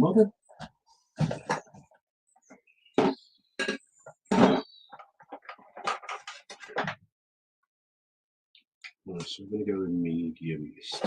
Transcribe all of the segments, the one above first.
of it. So we're going to go with medium yeast.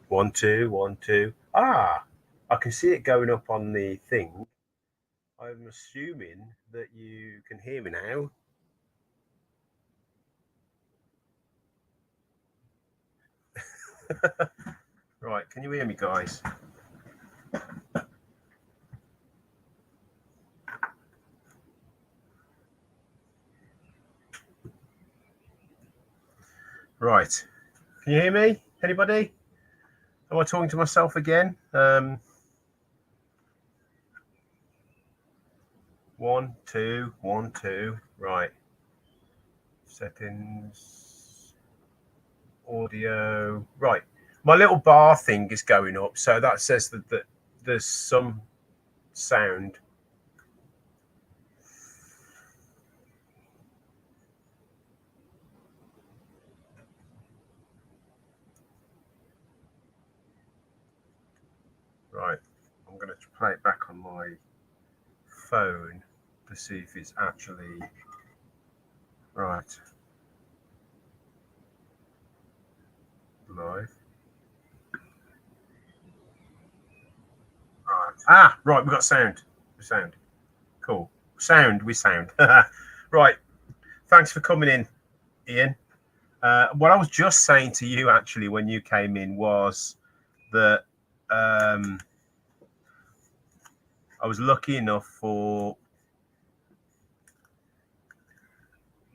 1, 2, 1, 2. Ah, I can see it going up on the thing. I'm assuming that you can hear me now. Right, can you hear me, guys? Right, can you hear me? Anybody? Am I talking to myself again? 1, 2, 1, 2. Right, settings, audio. Right, my little bar thing is going up, so that says that there's some sound. Right, I'm going to play it back on my phone to see if it's actually right. Live. Right. Ah, right, we've got sound. Sound. Cool. Sound, we sound. Right. Thanks for coming in, Ian. What I was just saying to you actually when you came in was that I was lucky enough for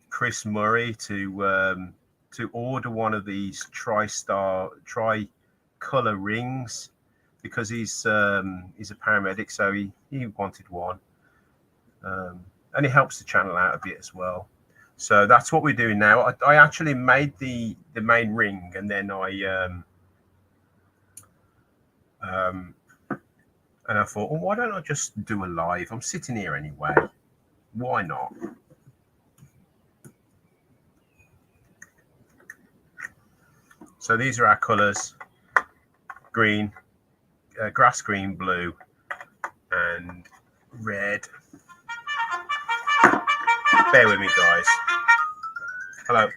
Chris Murray to order one of these tri-color rings because he's a paramedic, so he wanted one, and it helps the channel out a bit as well. So that's what we're doing now. I actually made the main ring, and then I thought, well, why don't I just do a live? I'm sitting here anyway. Why not? So these are our colours: green, grass green, blue, and red. Bear with me, guys. Hello.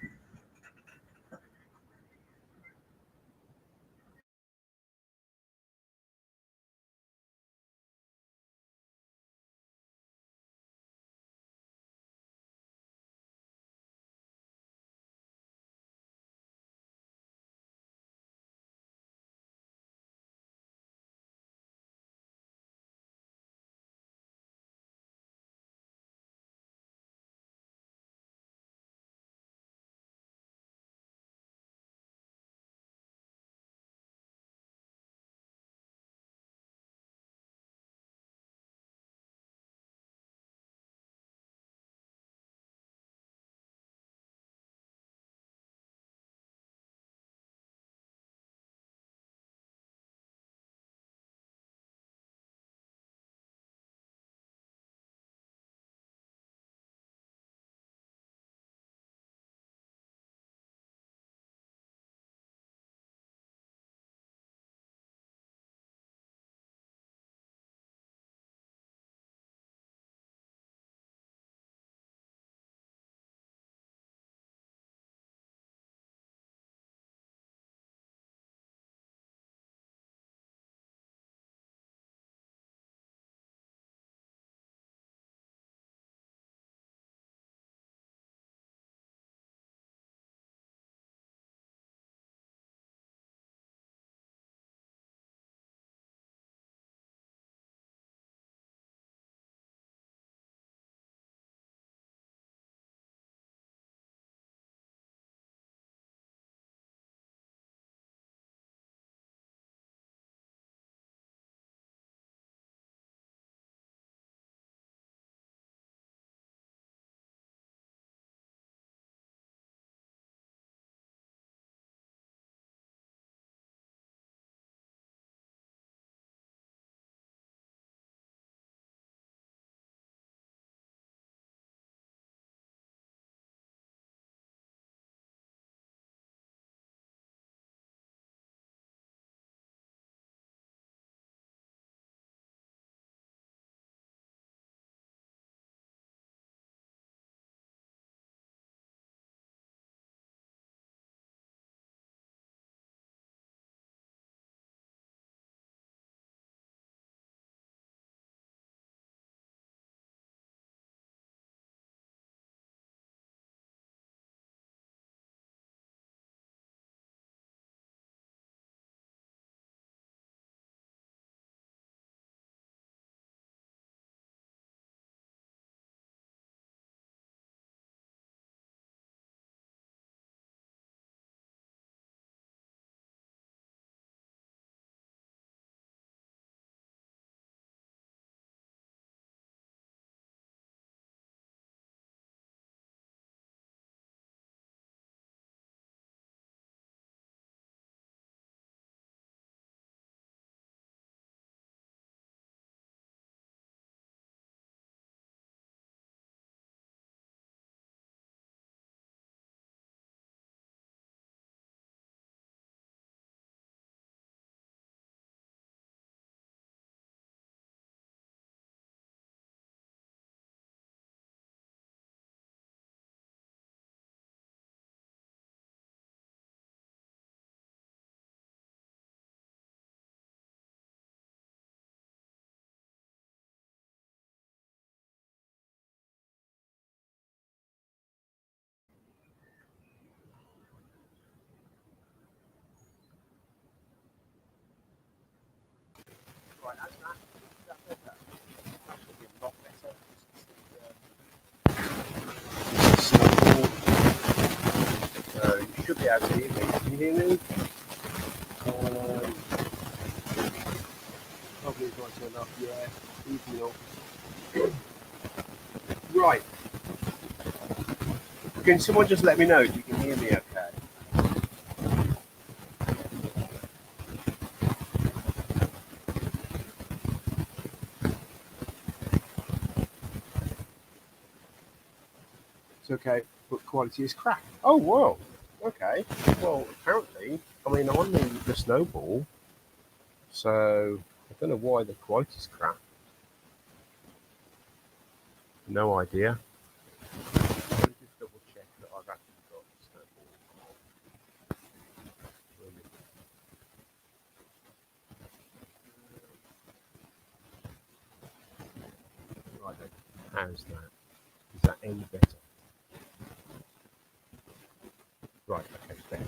should be able to hear me. Can you hear me? Probably not enough. Yeah, easy enough. Right. Can someone just let me know if you can hear me okay? It's okay, but quality is crap. Oh, wow. Okay. Well, apparently, I mean, I'm on the snowball, so I don't know why the quality's crap. No idea. Let me just double check that I've actually got the snowball. Right then. How's that? Is that any better? Right, okay, better.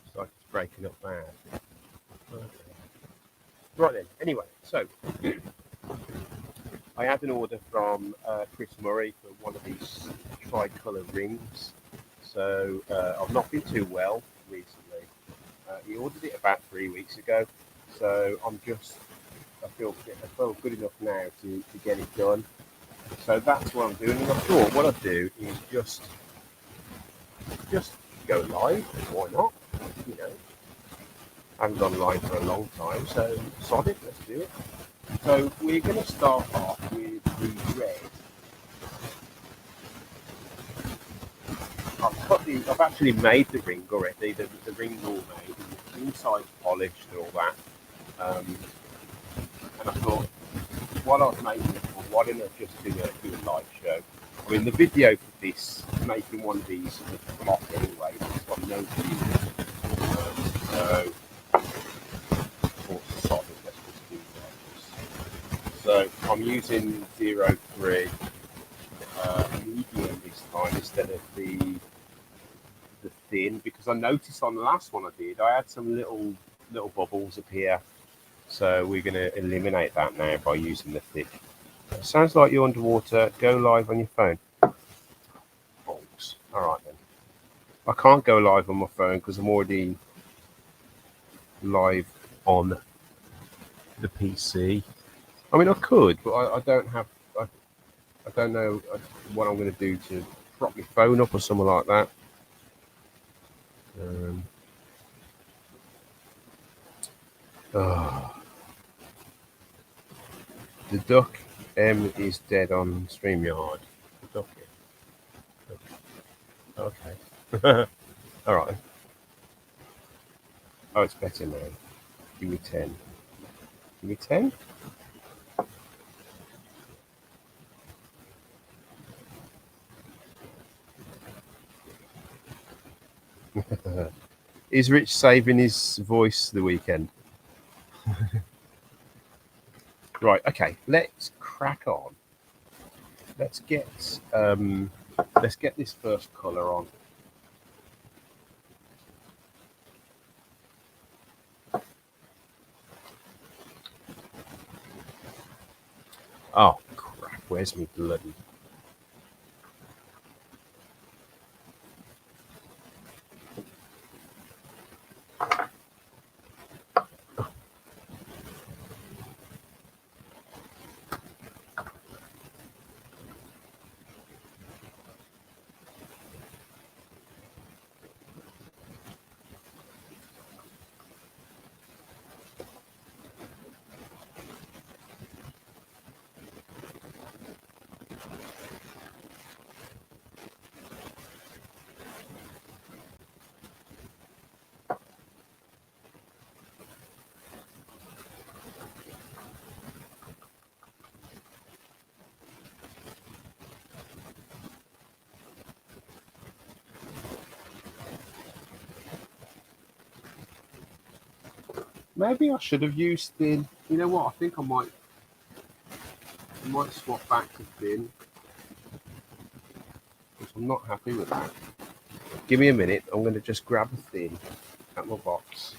It's like it's breaking up bad. Okay. Right then, anyway, so I had an order from Chris Murray for one of these tricolour rings. So I've not been too well recently. He ordered it about 3 weeks ago. So I feel good enough now to get it done. So that's what I'm doing. And I thought what I'd do is just go live. Why not? You know, I haven't gone live for a long time, so sod it, let's do it. So we're going to start off with the red. I've actually made the ring already. The ring's all made. The inside's polished and all that. And I thought, while I was making it, why didn't I just do a live show? I mean, the video for this, making one of these, was blocked anyway. It's got no views. So, let's just do that. So, I'm using 03 medium this time instead of the thin, because I noticed on the last one I did, I had some little bubbles appear. So we're going to eliminate that now by using the thick. Sounds like you're underwater. Go live on your phone. Bolts. All right then. I can't go live on my phone because I'm already live on the PC. I mean, I could, but I don't have. I don't know what I'm going to do to prop my phone up or something like that. The duck M is dead on StreamYard. The duck M. Okay. All right. Oh, it's better now. Give me 10. Give me 10? Is Rich saving his voice the weekend? Right, okay, let's crack on. Let's get this first colour on. Oh crap, where's me bloody maybe I should have used thin. You know what? I think I might swap back to thin. Because I'm not happy with that. Give me a minute. I'm going to just grab a thin out my box.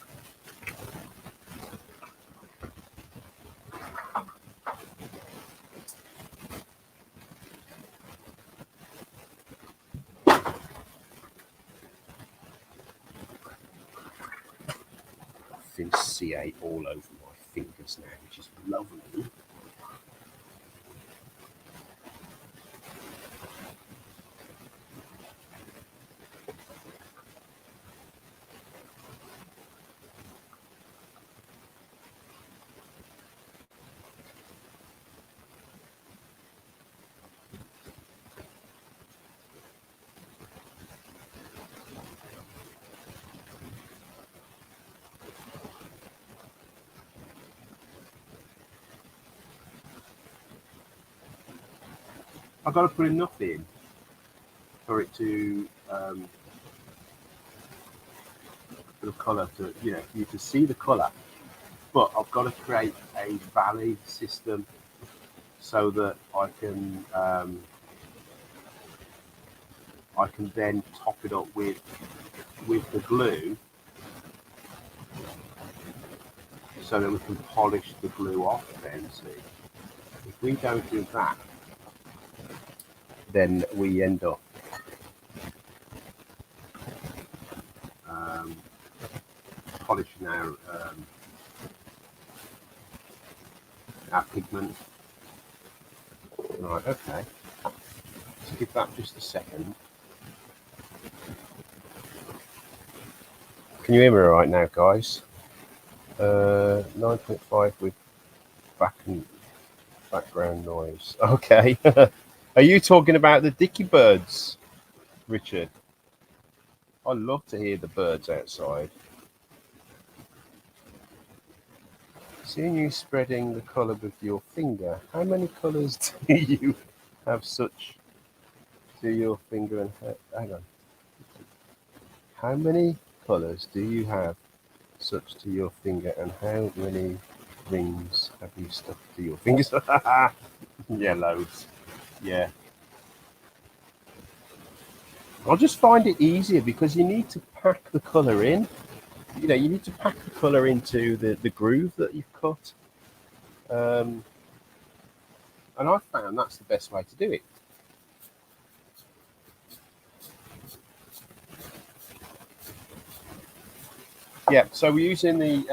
everything's C8 all over my fingers now, which is lovely. I've got to put enough in for it to for the colour to, you know, for you to see the colour. But I've got to create a valley system so that I can then top it up with the glue, so that we can polish the glue off then. See, if we don't do that, then we end up polishing our pigment. Right, okay. Let's give that just a second. Can you hear me right now, guys? 9.5 with background noise. Okay. Are you talking about the dicky birds, Richard? I love to hear the birds outside. Seeing you spreading the colour with your finger, how many colours do you have such to your finger? And hang on. How many colours do you have such to your finger, and how many rings have you stuck to your fingers? Yeah, loads. Yeah. I just find it easier because you need to pack the colour in. You know, you need to pack the colour into the groove that you've cut. And I found that's the best way to do it. Yeah, so we're using the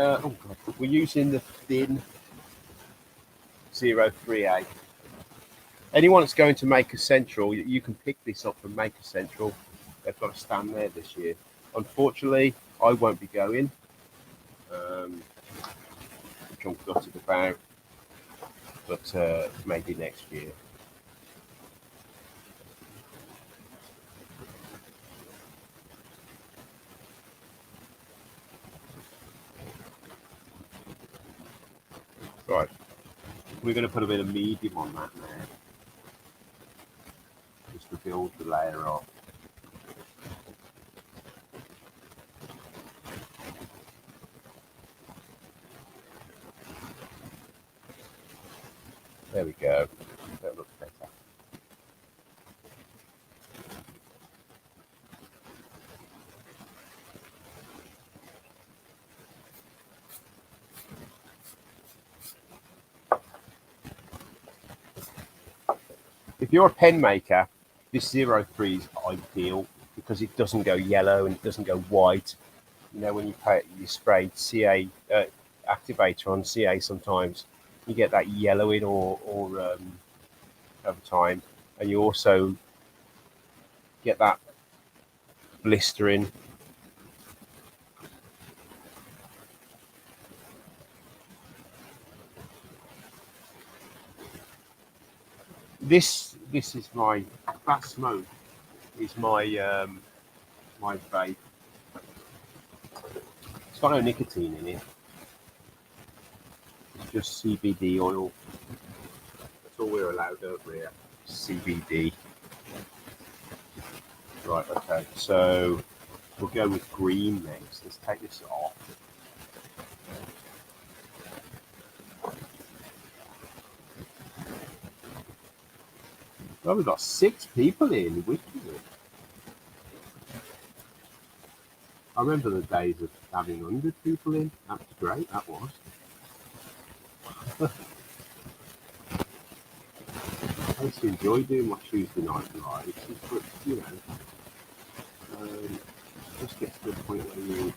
thin 038. Anyone that's going to Maker Central, you can pick this up from Maker Central. They've got a stand there this year. Unfortunately, I won't be going, which I'm gutted about, but maybe next year. Right, we're going to put a bit of medium on that now, just to build the layer up. There we go. That looks better. If you're a pen maker, this 03 is ideal because it doesn't go yellow and it doesn't go white. You know, when you spray CA activator on CA, sometimes you get that yellowing or over time, and you also get that blistering. This is that smoke is my my vape. It's got no nicotine in it. It's just CBD oil. That's all we're allowed over here. CBD. Right, okay. So we'll go with green next. Let's take this off. Well, we've got 6 people in. I remember the days of having 100 people in. That was great, that was. I used to enjoy doing my Tuesday night lives, but, you know, just gets to the point where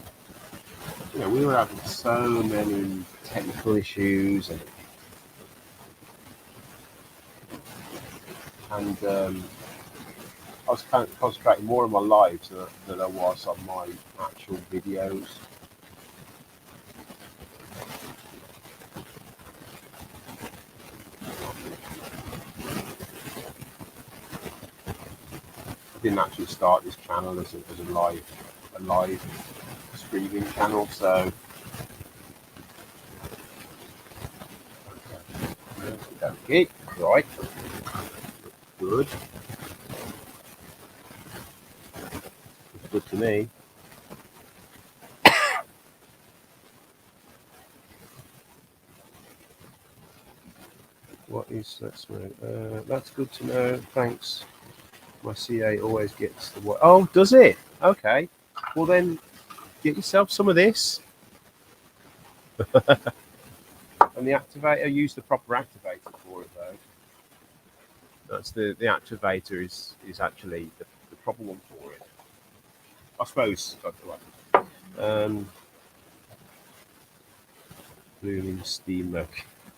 you know, we were having so many technical issues, and I was kind of concentrating more on my lives than I was on my actual videos. I didn't actually start this channel as a live streaming channel, so okay, right, good, it's good to me. What is that smoke? That's good to know. Thanks. My CA always gets the what? Oh, does it? Okay. Well then, get yourself some of this. And the activator, use the proper activator for it though. That's the activator is actually the proper one for it. I suppose. Blooming steamer.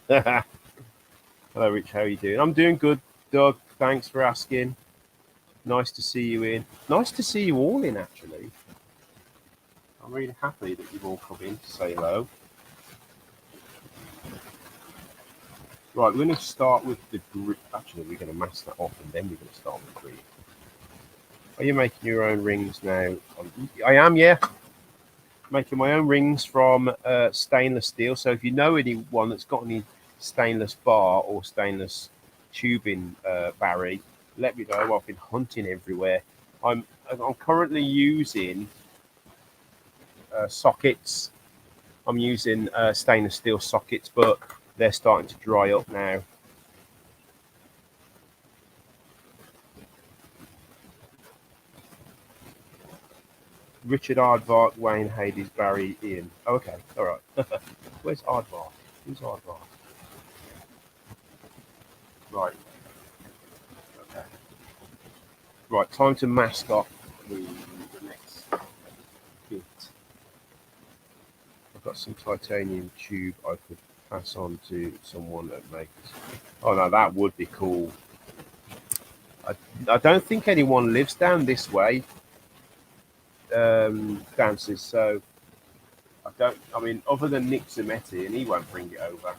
Hello, Rich. How are you doing? I'm doing good, Doug. Thanks for asking. Nice to see you in. Nice to see you all in, actually. I'm really happy that you've all come in to say hello. Right, we're going to start with the grid. Actually, we're going to mask that off and then we're going to start with the grid. Are you making your own rings now? I am, yeah. Making my own rings from stainless steel. So if you know anyone that's got any stainless bar or stainless tubing, Barry, let me know. I've been hunting everywhere. I'm currently using sockets. I'm using stainless steel sockets, but they're starting to dry up now. Richard Aardvark, Wayne Hades, Barry, Ian. Oh, okay, all right. Where's Aardvark? Who's Aardvark? Right. Okay. Right, time to mask off the next bit. I've got some titanium tube I could pass on to someone that makes. Oh no, that would be cool. I don't think anyone lives down this way, dances. So I mean, other than Nick Zametti, and he won't bring it over.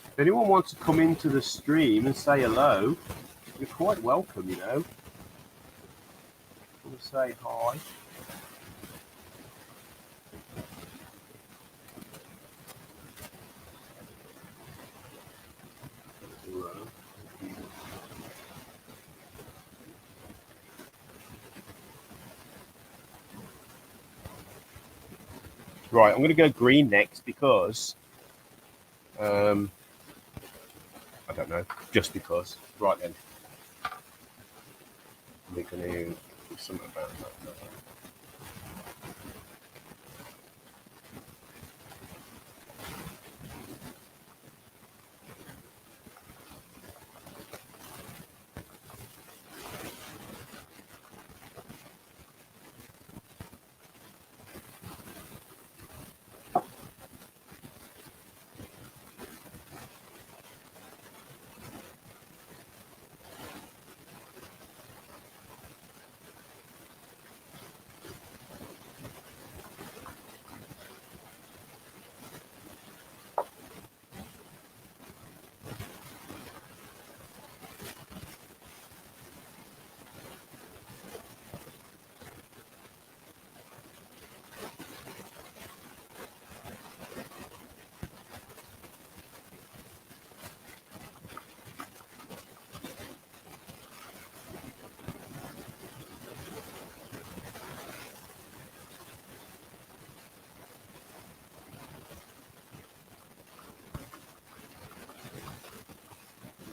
If anyone wants to come into the stream and say hello, you're quite welcome, you know. Want to say hi? Right, I'm going to go green next because I don't know, just because. Right then, we're going to do something about that.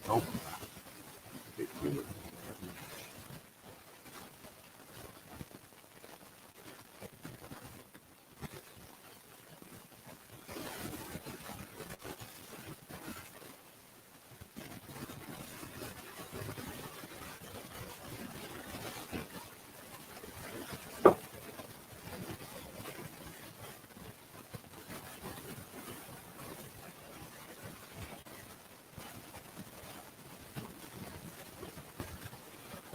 Oh, a bit good.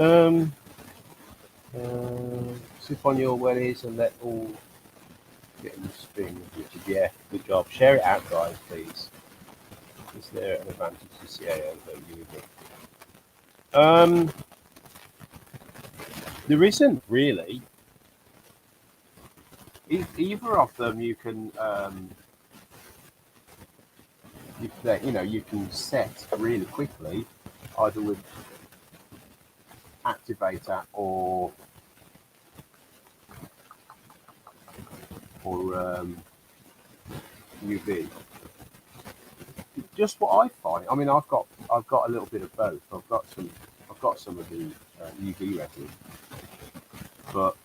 Um, Sip on your wellies and let all get in the spin. Richard, yeah, good job. Share it out, guys, please. Is there an advantage to CA over UV? There isn't really. Either of them you can, you can set really quickly, either with activator or UV. Just what I find. I mean, I've got a little bit of both. I've got some of the UV resin, but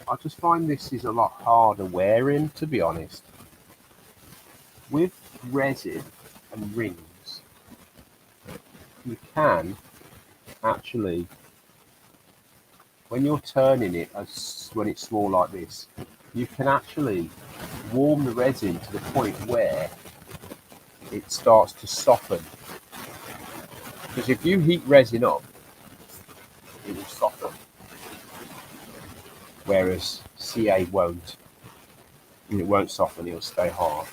I just find this is a lot harder wearing, to be honest. With resin and rings, you can actually, when you're turning it, when it's small like this, you can actually warm the resin to the point where it starts to soften. Because if you heat resin up, it will soften. Whereas CA won't. It won't soften, it'll stay hard.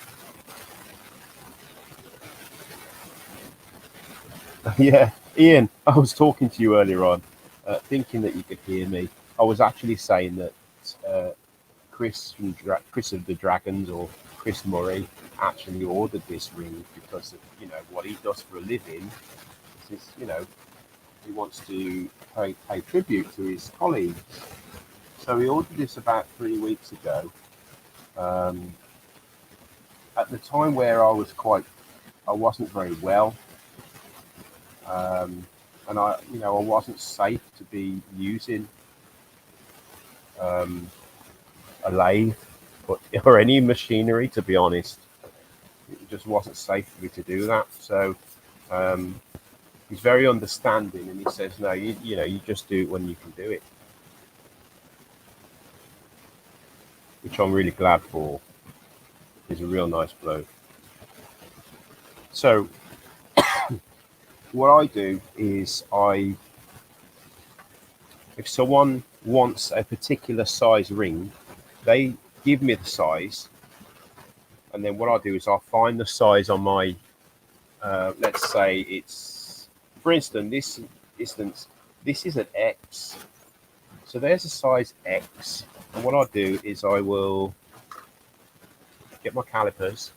Yeah, Ian, I was talking to you earlier on, thinking that you could hear me. I was actually saying that Chris of the Dragons, or Chris Murray, actually ordered this ring because of what he does for a living. Is, he wants to pay tribute to his colleagues. So he ordered this about 3 weeks ago. At the time where I wasn't very well, and I wasn't safe to be using a lathe or any machinery, to be honest. It just wasn't safe for me to do that. So he's very understanding, and he says, no, you just do it when you can do it, which I'm really glad for. He's a real nice bloke. So what I do is if someone wants a particular size ring, they give me the size, and then what I do is I'll find the size on my, let's say it's, for instance, this is an X. So there's a size X, and what I'll do is I will get my calipers,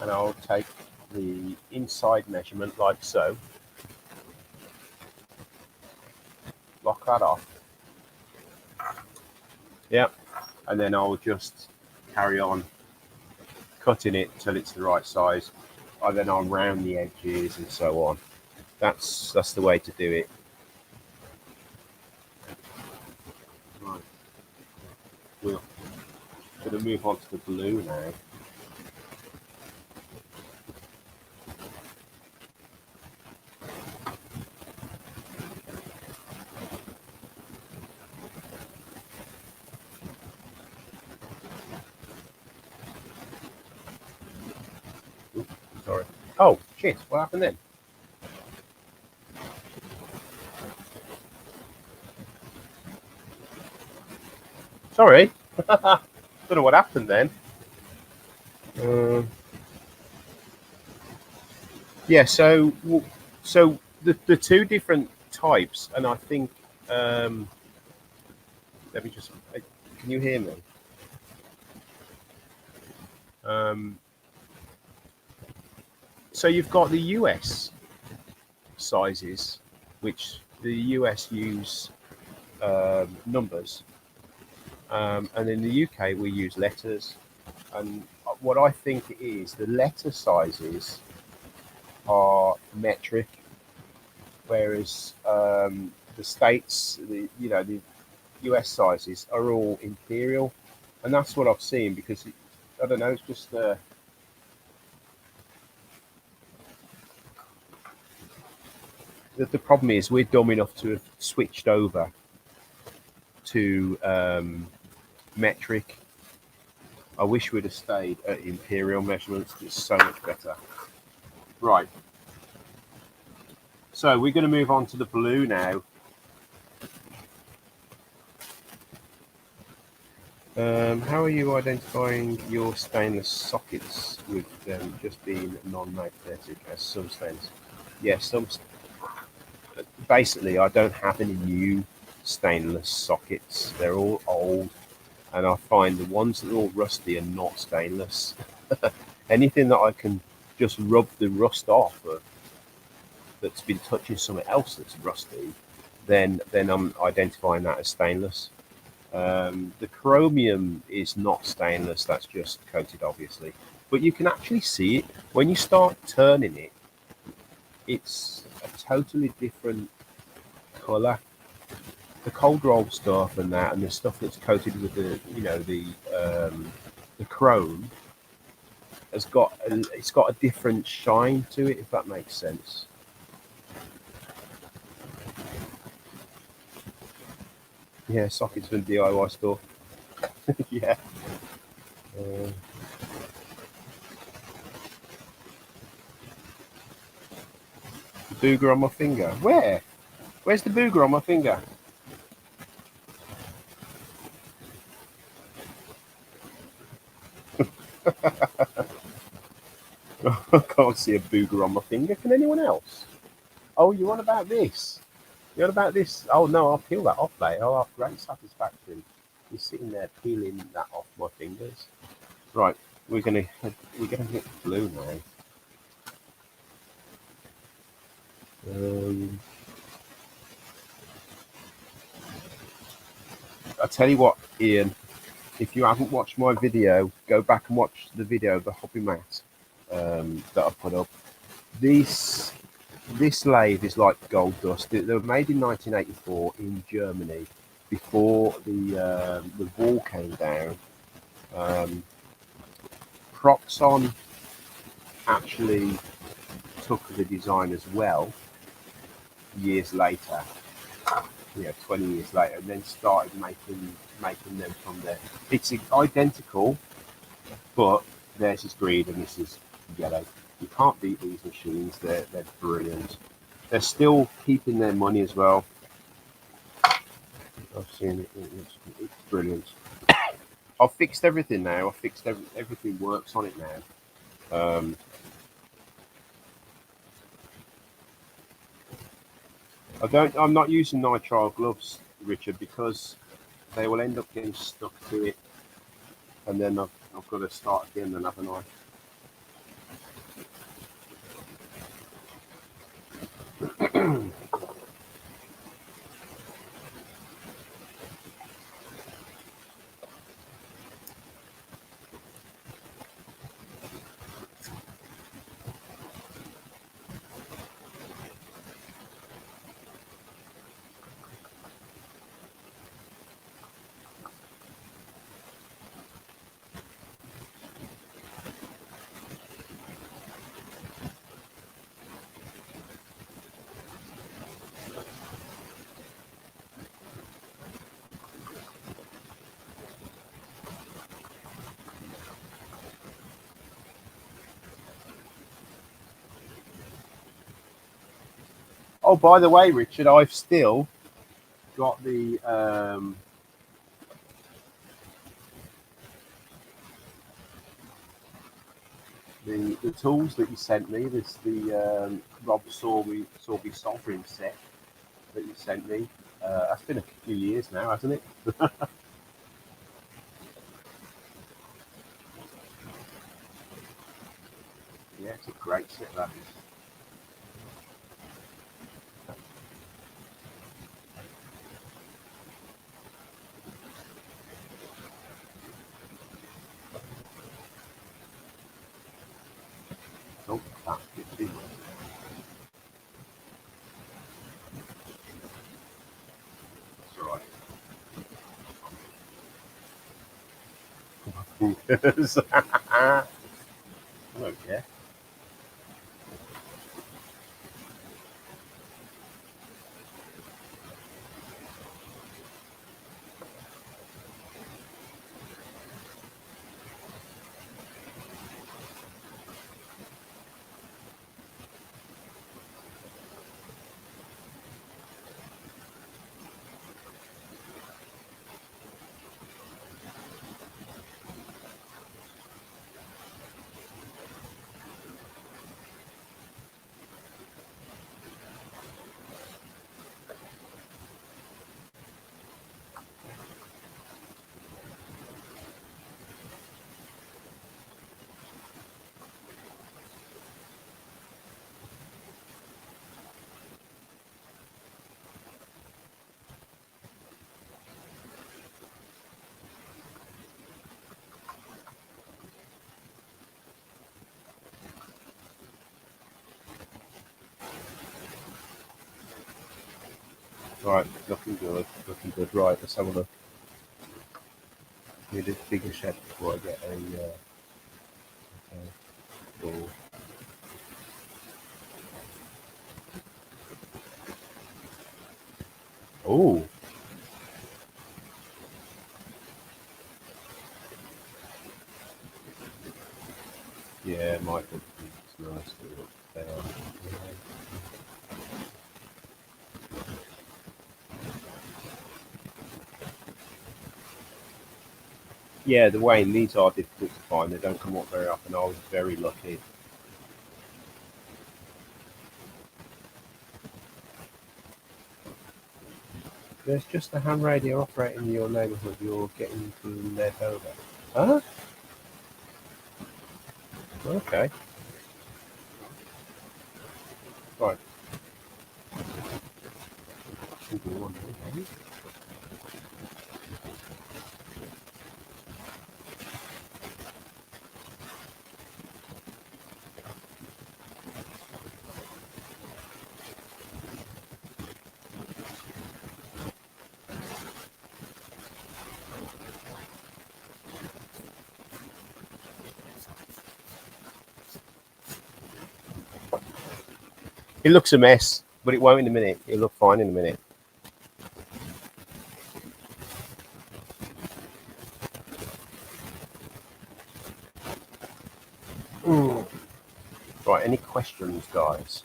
and I'll take the inside measurement like so, lock that off, yeah, and then I'll just carry on cutting it till it's the right size, and then I'll round the edges and so on. That's the way to do it. Right, we're going to move on to the blue now. Sorry. Oh, shit. What happened then? Sorry. Don't know what happened then. Yeah, so the two different types, and I think, let me just, can you hear me? So you've got the US sizes, which the US use numbers, and in the UK we use letters. And what I think it is, the letter sizes are metric, whereas the states, the US sizes are all imperial, and that's what I've seen because I don't know, it's just the problem is we're dumb enough to have switched over to metric. I wish we'd have stayed at imperial measurements. It's so much better. Right. So we're going to move on to the blue now. How are you identifying your stainless sockets with them just being non-magnetic as some stainless? Yes, basically I don't have any new stainless sockets. They're all old, and I find the ones that are all rusty are not stainless. Anything that I can just rub the rust off of that's been touching something else that's rusty, then I'm identifying that as stainless. The chromium is not stainless, that's just coated obviously, but you can actually see it when you start turning it. It's a totally different color. The cold roll stuff and that, and the stuff that's coated with the chrome it's got a different shine to it, if that makes sense. Yeah, sockets from DIY store. Yeah. The booger on my finger. Where? Where's the booger on my finger? I can't see a booger on my finger. Can anyone else? Oh, you on about this? You on about this? Oh no, I'll peel that off later. I'll have great satisfaction. You're sitting there peeling that off my fingers. Right, we're gonna hit blue now. I tell you what, Ian, if you haven't watched my video, go back and watch the video of the hobby mat that I put up. This lathe is like gold dust. They were made in 1984 in Germany before the wall came down. Proxon actually took the design as well years later, 20 years later, and then started making them from there. It's identical, but theirs is green and this is yellow. You can't beat these machines. They're brilliant. They're still keeping their money as well. I've seen it. It's brilliant. I've fixed everything now. I've fixed everything works on it now. I'm not using nitrile gloves, Richard, because they will end up getting stuck to it, and then I've got to start again and have a knife. Oh, by the way, Richard, I've still got the tools that you sent me. This the Rob Sorby soldering set that you sent me. That's been a few years now, hasn't it? Yeah, it's a great set, that is. Oh, that's good. Okay. Right, looking good, looking good. Right, let's have a look. Need a bigger shed before I get a ball. Oh, yeah, might be nice to look there. Yeah, the way these are difficult to find. They don't come up very often. I was very lucky. There's just a ham radio operating in your neighbourhood. You're getting from left over. Huh? Okay. Right. It looks a mess, but it won't in a minute. It'll look fine in a minute. Right, any questions, guys?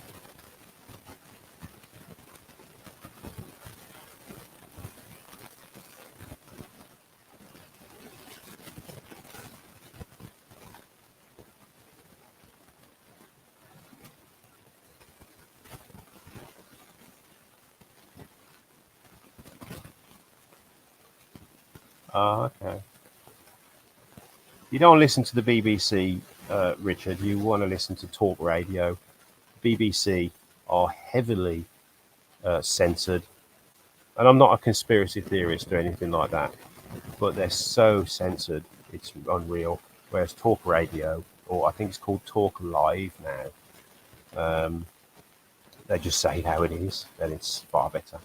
Okay. You don't listen to the BBC, Richard. You want to listen to talk radio. BBC are heavily censored. And I'm not a conspiracy theorist or anything like that, but they're so censored, it's unreal. Whereas talk radio, or I think it's called Talk Live now, they just say it how it is, and it's far better.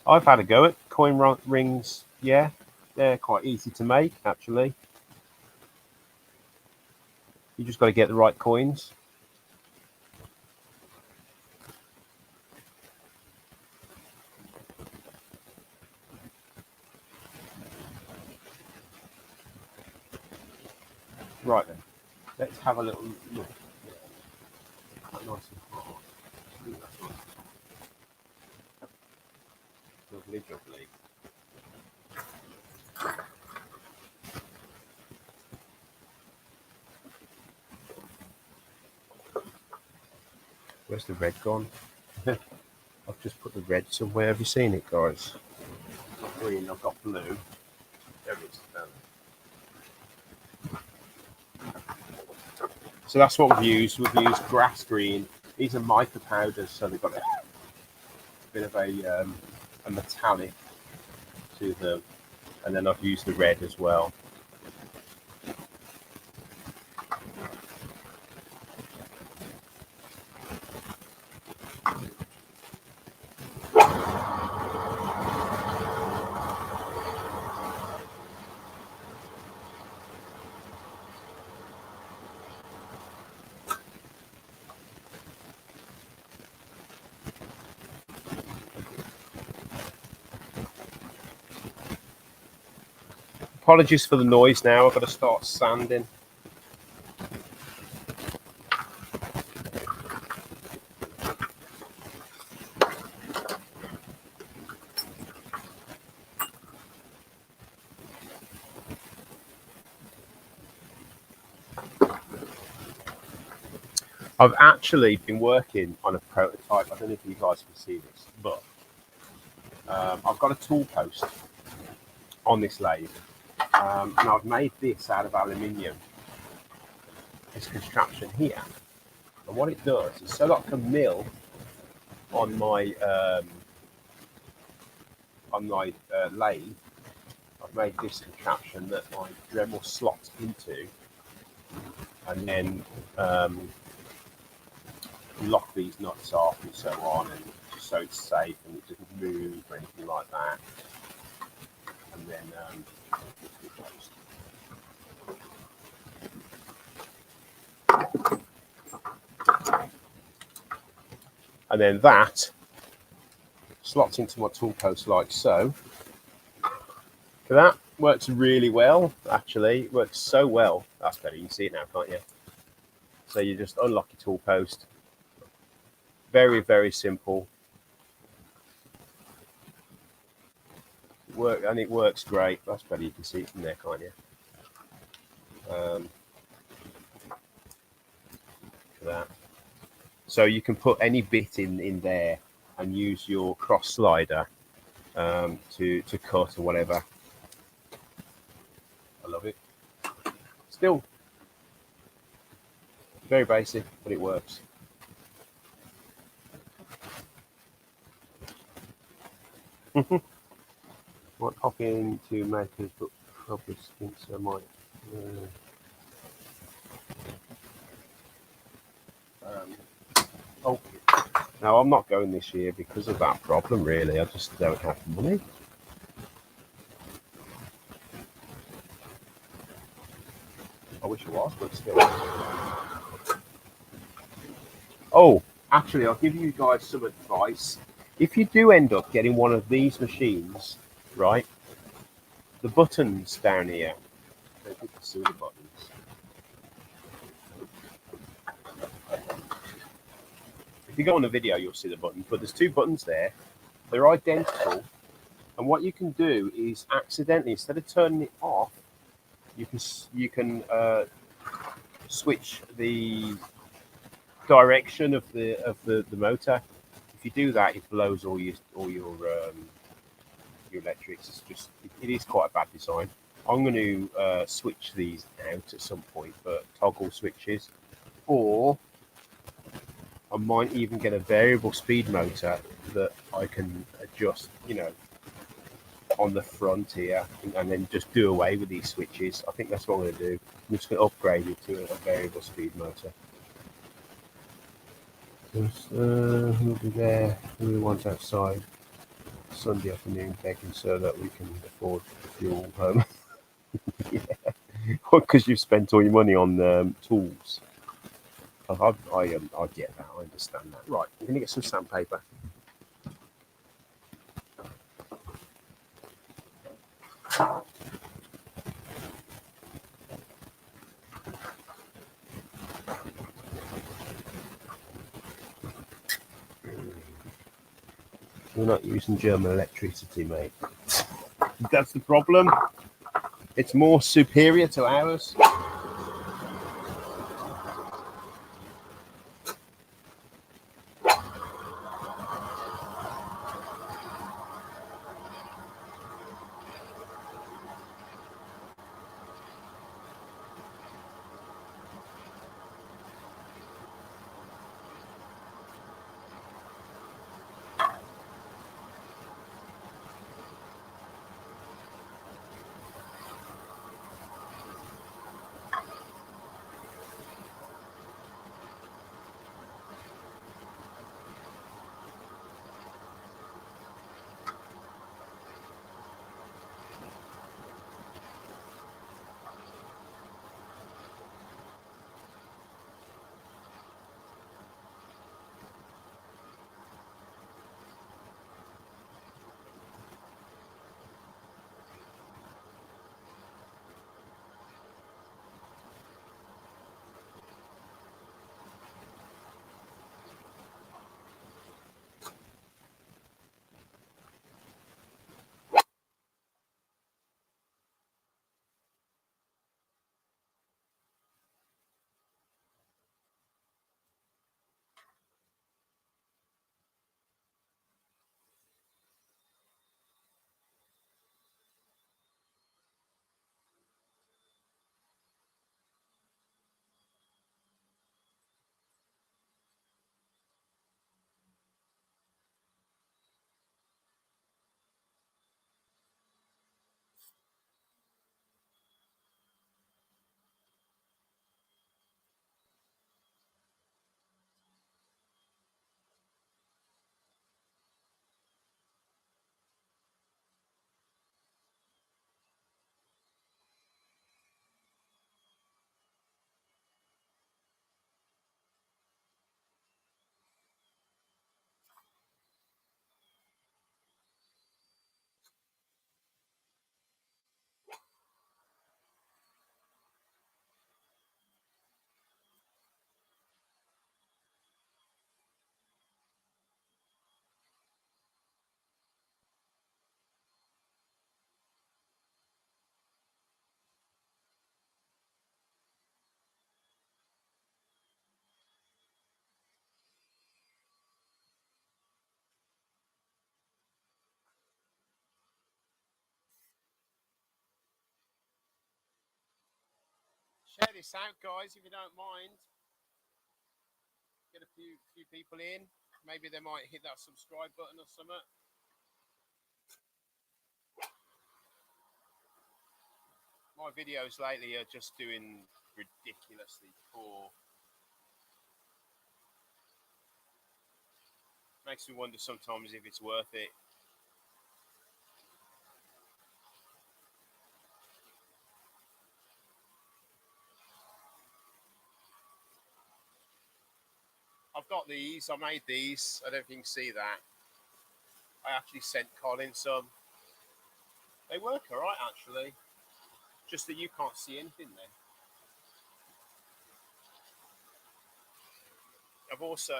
I've had a go at coin rings. Yeah, they're quite easy to make, actually. You just got to get the right coins. Right then, let's have a little look. Nice and hard. Lovely, lovely. Where's the red gone? I've just put the red somewhere. Have you seen it, guys? I've got green, I've got blue. There it is. So that's what we've used. We've used grass green. These are mica powders, so they've got a bit of a metallic to them. And then I've used the red as well. Apologies for the noise now. I've got to start sanding. I've actually been working on a prototype. I don't know if you guys can see this, but I've got a tool post on this lathe, and I've made this out of aluminium. This construction here, and what it does is, so like a mill on my lathe, I've made this contraption that my Dremel slots into, and then lock these nuts off and so on, and so it's safe and it doesn't move or anything like that. And then that slots into my tool post like so. So that works really well, actually. It works so well. That's better. You can see it now, can't you? So you just unlock your tool post. Very, very simple. And it works great. That's better. You can see it from there, can't you? That. So you can put any bit in there and use your cross slider to cut or whatever. I love it. Still very basic, but it works. Might pop into makers, but probably think so. Might. Oh, now I'm not going this year because of that problem. Really, I just don't have the money. I wish it was, but still. Oh, actually, I'll give you guys some advice. If you do end up getting one of these machines, right, the buttons down here, I don't think you see the buttons. If you go on the video, you'll see the buttons, but there's two buttons there. They're identical. And what you can do is accidentally, instead of turning it off, you can switch the direction of the motor. If you do that, it blows all your electrics. It's just, it is quite a bad design. I'm going to switch these out at some point for toggle switches, or I might even get a variable speed motor that I can adjust, you know, on the front here, and then just do away with these switches. I think that's what I'm going to do. I'm just going to upgrade it to a variable speed motor. Who'll be there? Who we want outside Sunday afternoon begging so that we can afford fuel home? Yeah, because you've spent all your money on tools. I get that. I understand that. Right, I'm going to get some sandpaper. We're not using German electricity, mate. That's the problem. It's more superior to ours. Share this out, guys, if you don't mind. Get a few people in. Maybe they might hit that subscribe button or something. My videos lately are just doing ridiculously poor. Makes me wonder sometimes if it's worth it. I've got these. I made these. I don't think you can see that. I actually sent Colin some. They work all right, actually. Just that you can't see anything then. I've also...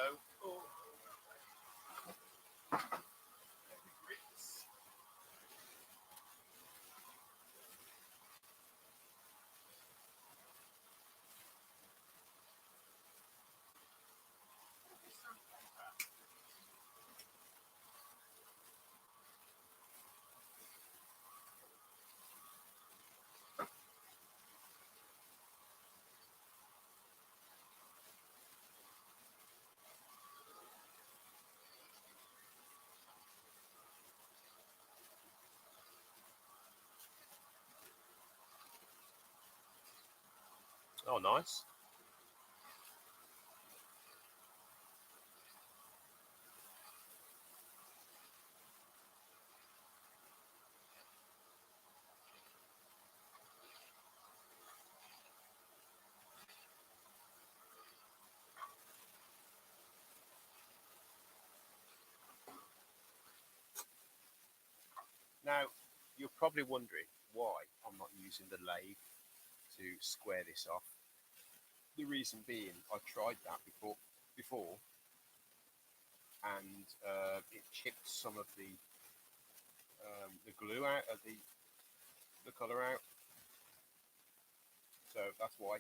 Oh, nice. Now, you're probably wondering why I'm not using the lathe to square this off. The reason being, I tried that before, and it chipped some of the glue out of the colour out. So that's why.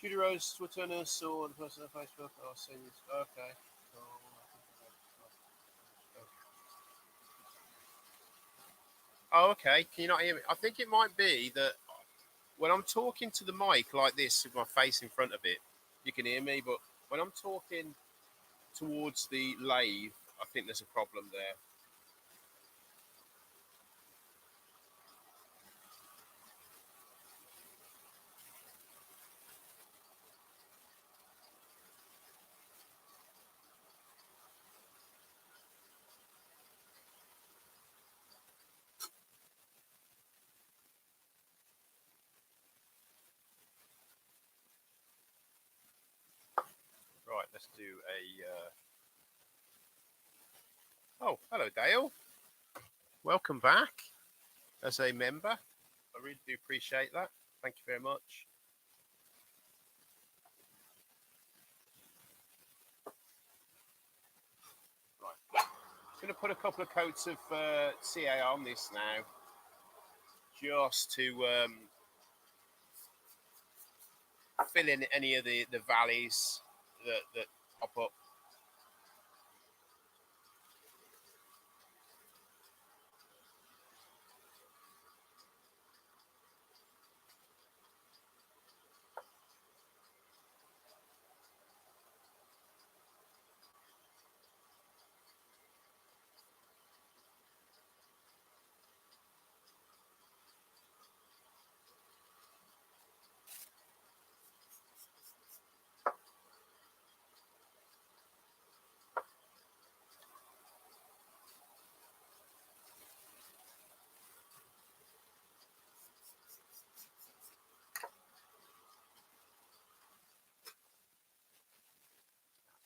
Judy Rose, Twitter, or the person on Facebook. I'll send you. Okay. Oh, okay. Can you not hear me? I think it might be that when I'm talking to the mic like this with my face in front of it, you can hear me. But when I'm talking towards the lathe, I think there's a problem there. Right, Let's do a. Oh, hello, Dale. Welcome back as a member. I really do appreciate that. Thank you very much. Right. I'm going to put a couple of coats of CA on this now, just to fill in any of the valleys that pop up.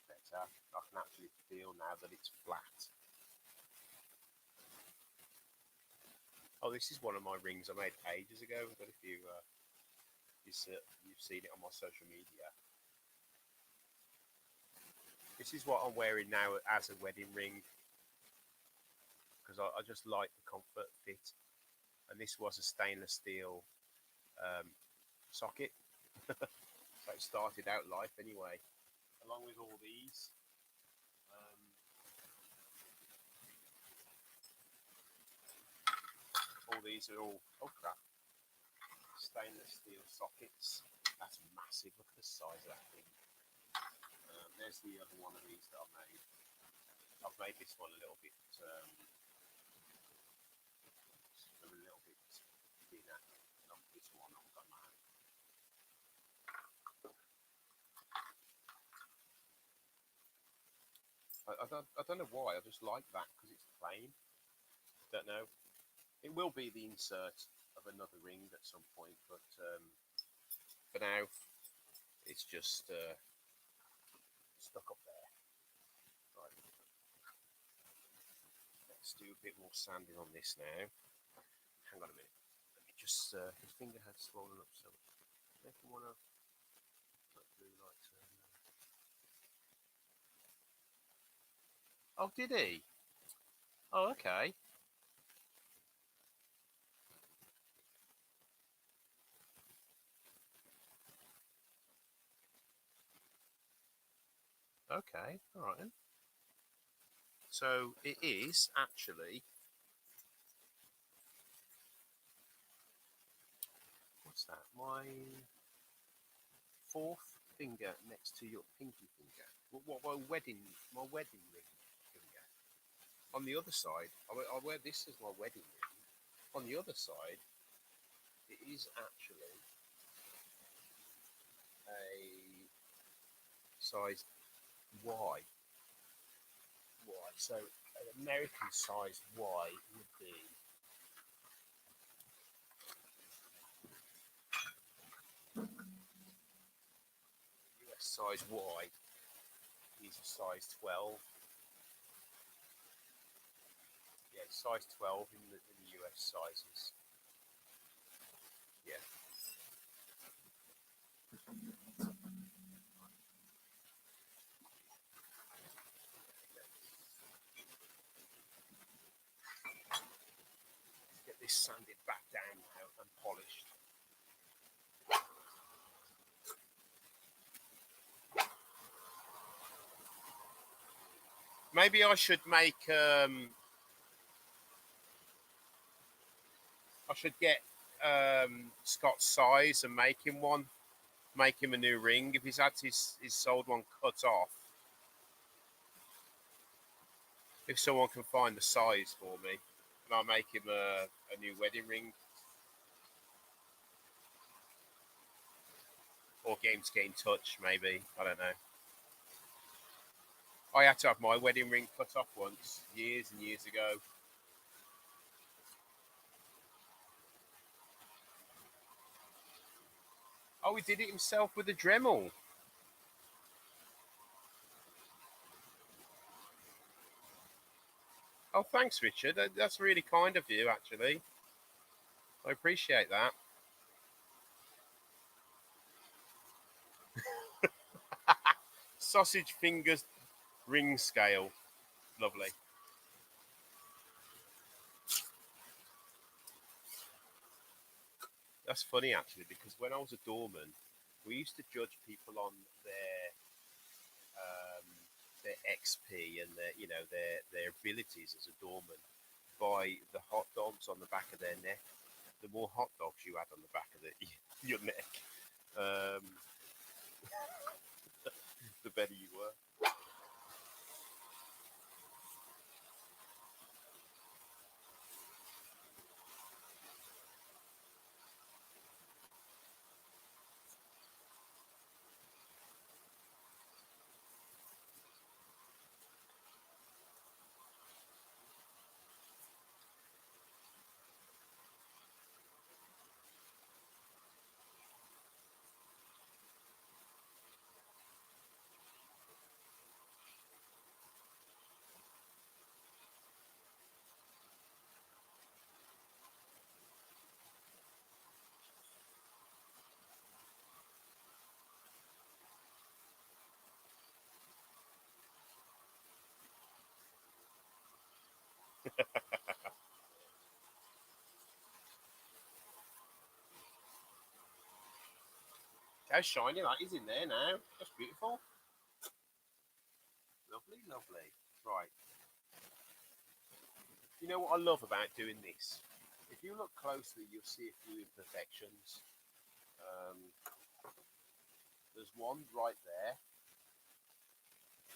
That's better. I can actually feel now that it's flat. Oh, this is one of my rings I made ages ago. I don't know if you've seen it on my social media. This is what I'm wearing now as a wedding ring, because I just like the comfort fit. And this was a stainless steel socket. So it started out life anyway, along with all these. All these are all, oh crap, stainless steel sockets. That's massive. Look at the size of that thing. There's the other one of these that I've made. I've made this one a little bit thinner. Not this one I've got now. I don't know why. I just like that because it's plain. Don't know. It will be the insert of another ring at some point, but for now, it's just stuck up there. Right. Let's do a bit more sanding on this now. Hang on a minute. Let me just. His finger had swollen up so much. Make him want to put blue lights in. Oh, did he? Oh, okay. Okay, all right then. So it is actually. What's that? My fourth finger next to your pinky finger. What my wedding ring finger. On the other side, I wear this as my wedding ring. On the other side, it is actually a size Y. So an American size Y would be US size Y is a size 12. Yeah, size 12 in the US sizes. Yeah. Let's get this sanded back down now and polished. Maybe I should make. I should get Scott's size and make him one. Make him a new ring. If he's had his old one cut off, if someone can find the size for me, and I'll make him a new wedding ring. Or get him to get in touch, maybe. I don't know. I had to have my wedding ring cut off once, years and years ago. Oh, he did it himself with a Dremel. Oh, thanks, Richard. That's really kind of you, actually. I appreciate that. Sausage fingers ring scale. Lovely. That's funny, actually, because when I was a doorman, we used to judge people on um, their XP and their abilities as a doorman by the hot dogs on the back of their neck. The more hot dogs you had on the back of your neck, um, the better you were. How shiny that is in there now. That's beautiful. Lovely, lovely. Right. You know what I love about doing this? If you look closely, you'll see a few imperfections. Um, there's one right there.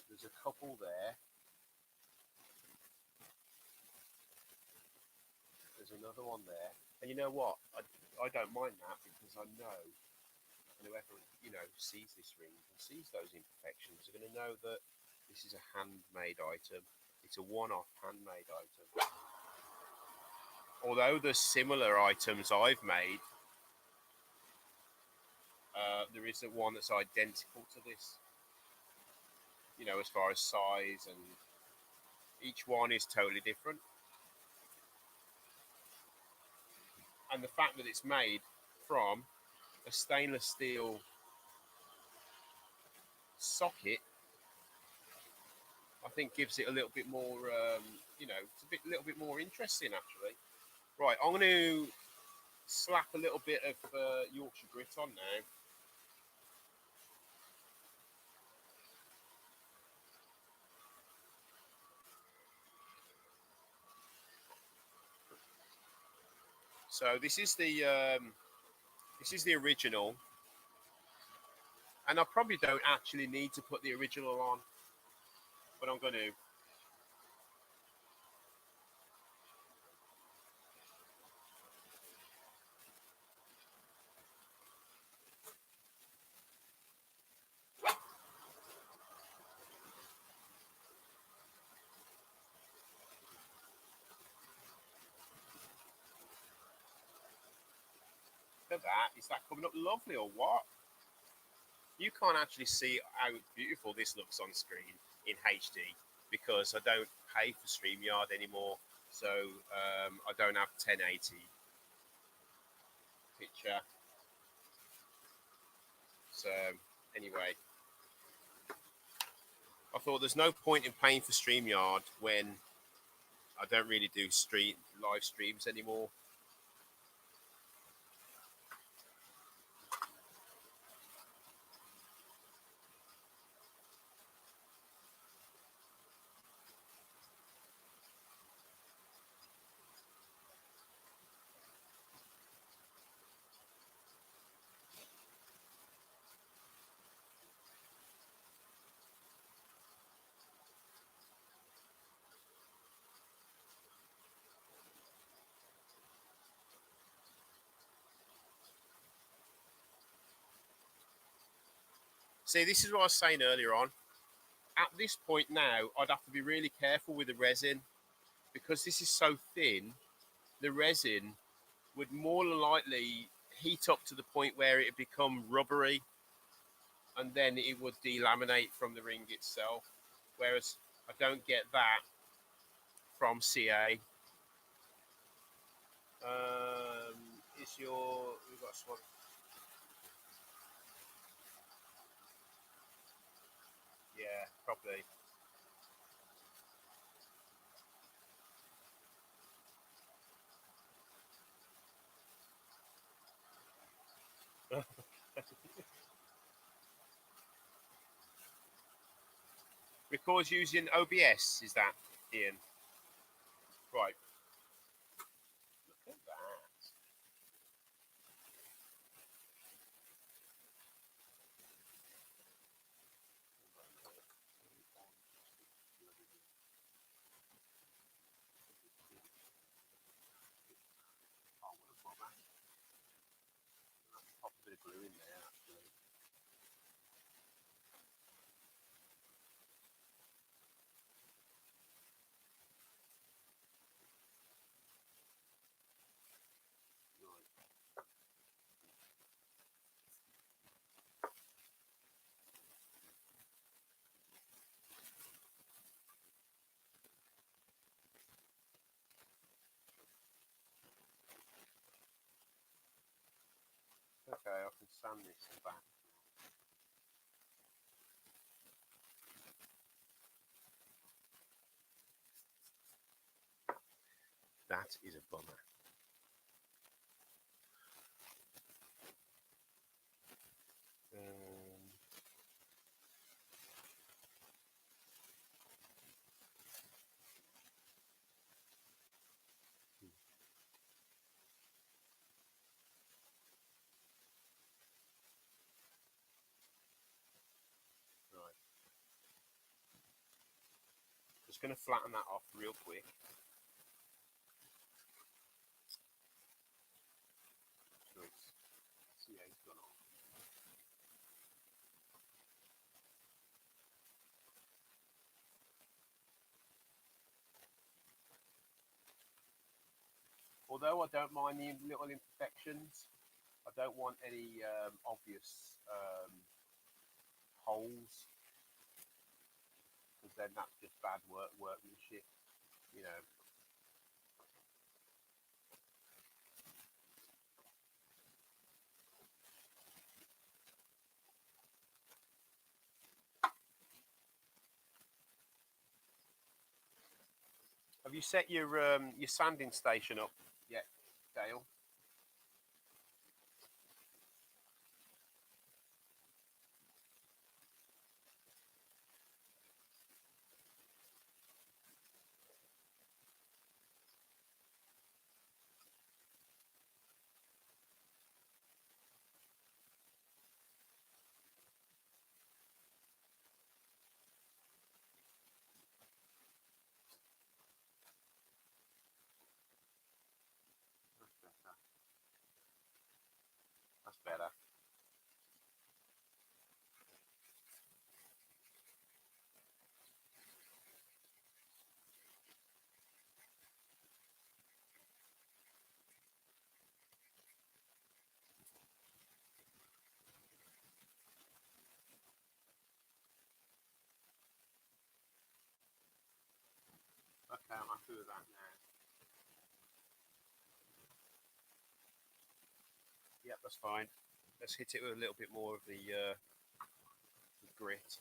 There's a couple there. There's another one there. And you know what? I don't mind that because I know whoever sees this ring and sees those imperfections are going to know that this is a handmade item. It's a one-off handmade item. Although there's similar items I've made, there isn't one that's identical to this. As far as size, and each one is totally different. And the fact that it's made from a stainless steel socket, I think gives it a little bit more, it's a little bit more interesting actually. Right, I'm going to slap a little bit of Yorkshire grit on now. So this is the original, and I probably don't actually need to put the original on, but I'm going to. Look at that. Is that coming up lovely or what? You can't actually see how beautiful this looks on screen in HD because I don't pay for StreamYard anymore. So I don't have 1080 picture. So anyway, I thought there's no point in paying for StreamYard when I don't really do live streams anymore. See, this is what I was saying earlier on. At this point now, I'd have to be really careful with the resin because this is so thin. The resin would more than likely heat up to the point where it would become rubbery, and then it would delaminate from the ring itself. Whereas I don't get that from CA. Is your we've got one. Yeah, probably. Records using OBS, is that, Ian? Right. Look at that. Oh, what a bummer. Pop a bit of glue in there, actually. Okay, I can sand this back. That is a bummer. Right. Just going to flatten that off real quick. So see how it's gone on. Although I don't mind the little imperfections, I don't want any obvious holes, because then that's just bad workmanship, you know. Have you set your sanding station up yet, Dale? That's better. Okay, I'm happy with that now. Yep, that's fine. Let's hit it with a little bit more of the grit.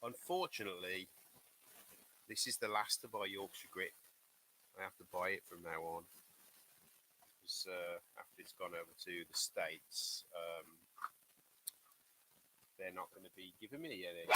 Unfortunately, this is the last of our Yorkshire grit. I have to buy it from now on, because after it's gone over to the States, they're not going to be giving me any.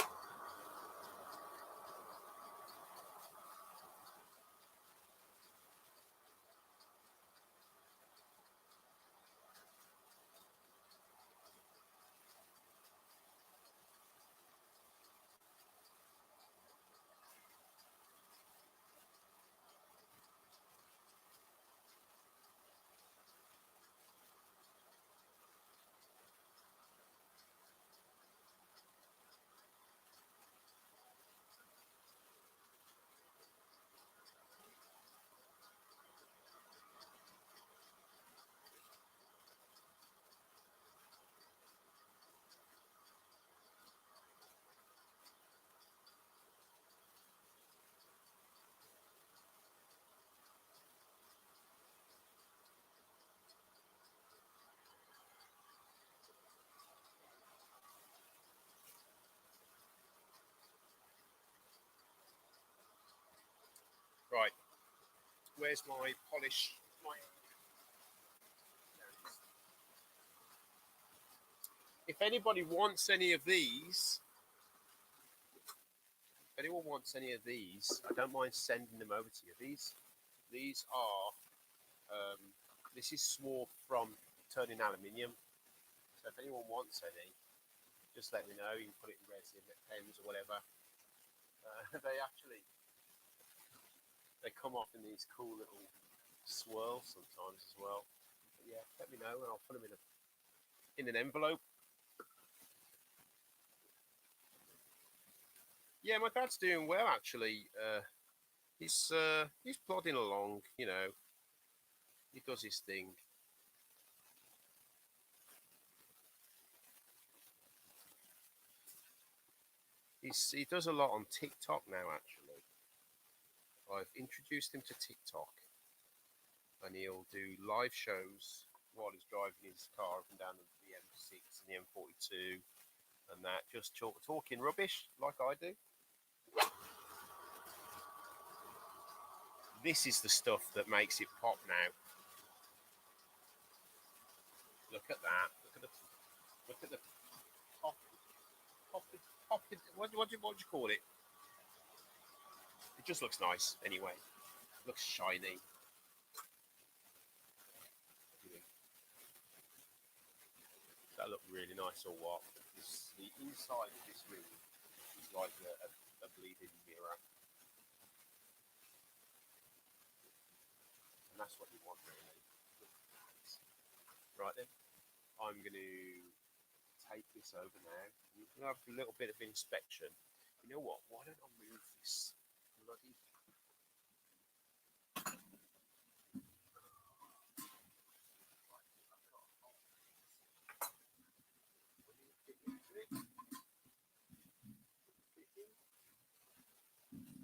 Right, where's my polish? If anybody wants any of these, I don't mind sending them over to you. These are this is swarf from turning aluminium. So if anyone wants any, just let me know. You can put it in resin, pens, or whatever. They come off in these cool little swirls sometimes as well. But yeah, let me know and I'll put them in an envelope. Yeah, my dad's doing well actually. He's plodding along, you know. He does his thing. He does a lot on TikTok now actually. I've introduced him to TikTok, and he'll do live shows while he's driving his car up and down the M6 and the M42, and that just talking rubbish like I do. This is the stuff that makes it pop now. Look at that. Look at the pop. What do you call it? It just looks nice anyway. It looks shiny. Does that look really nice or what? The inside of this ring is like a bleeding mirror. And that's what you want really. Right then, I'm going to take this over now. We're going to have a little bit of inspection. You know what? Why don't I move this bloody...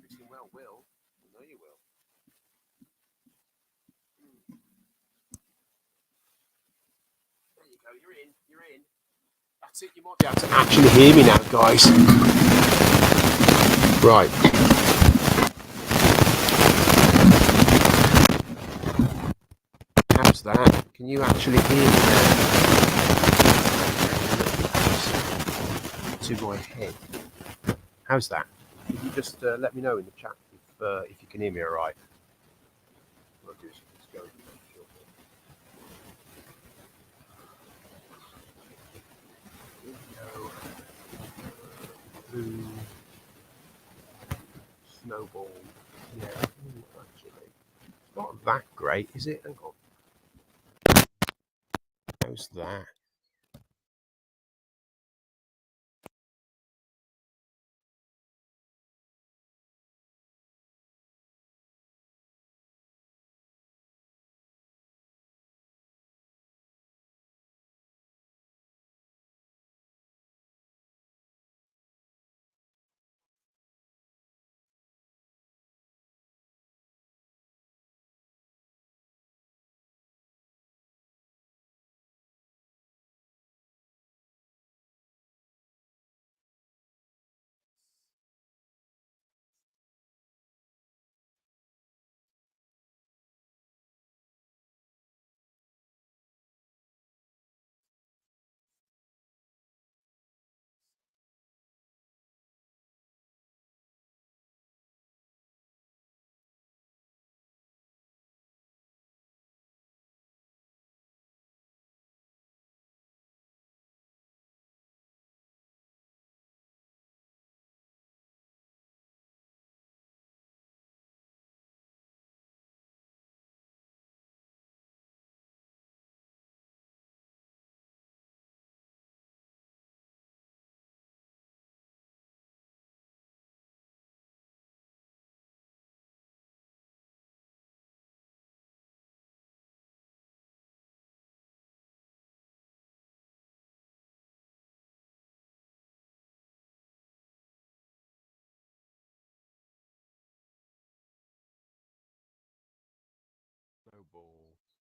Fitting well, Will. I know you will. There you go. You're in. You're in. That's it. You might be able to actually hear me now, guys. Right. How's that? Can you actually hear me now? To my head. How's that? Could you just let me know in the chat if you can hear me all right? Snowball. Yeah, actually. It's not that great, is it? Hang on. How's that?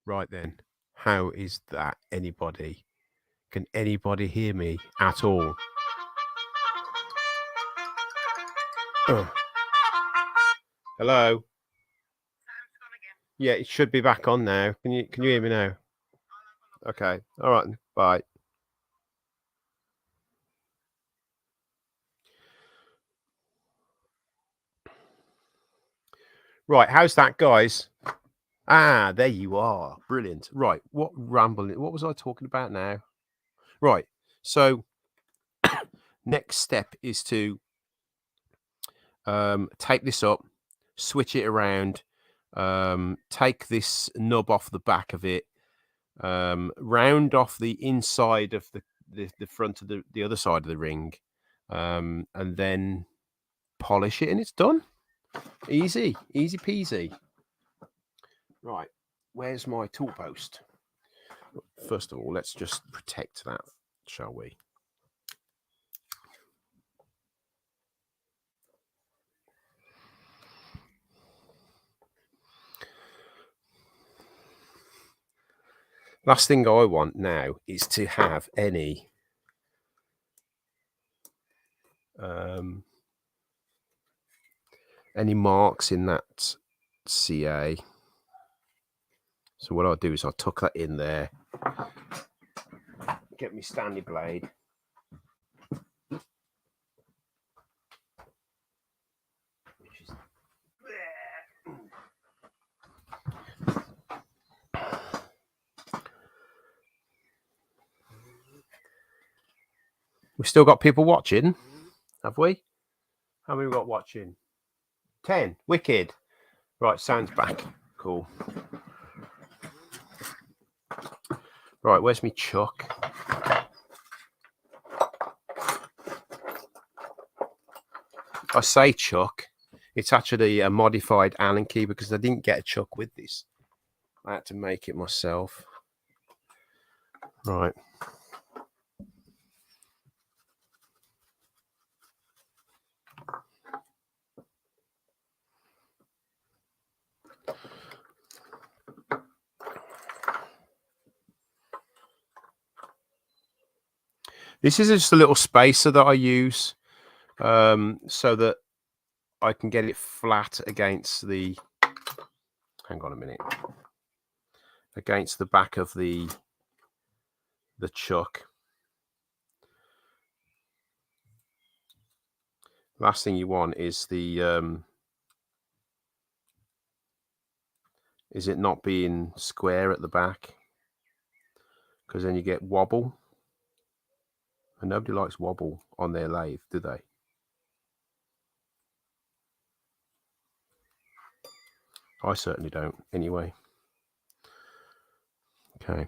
Right then, how is that? Anybody? Can anybody hear me at all? Hello? Yeah, it should be back on now. Can you hear me now? Okay. All right. Bye. Right. How's that, guys? Ah, there you are. Brilliant. Right. What was I talking about now? Right. So next step is to tape this up, switch it around, take this nub off the back of it, round off the inside of the front of the other side of the ring, and then polish it, and it's done. Easy peasy. Right, where's my tool post? First of all, let's just protect that, shall we? Last thing I want now is to have any marks in that CA. So what I'll do is I'll tuck that in there, get my Stanley blade, which is we've still got people watching, have we? How many we got watching? 10. Wicked. Right, sound's back. Cool. Right, where's me chuck? I say chuck. It's actually a modified Allen key because I didn't get a chuck with this. I had to make it myself. Right. This is just a little spacer that I use so that I can get it flat against the, hang on a minute, against the back of the chuck. Last thing you want is the is it not being square at the back, because then you get wobble, and nobody likes wobble on their lathe, do they? I certainly don't anyway. Okay.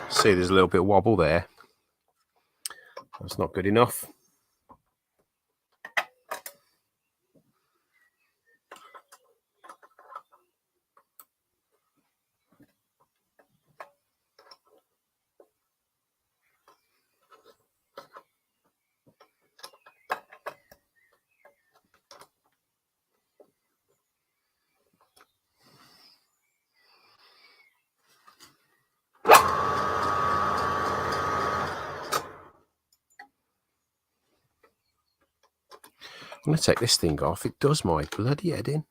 See, there's a little bit of wobble there. That's not good enough. I'm going to take this thing off. It does my bloody head in.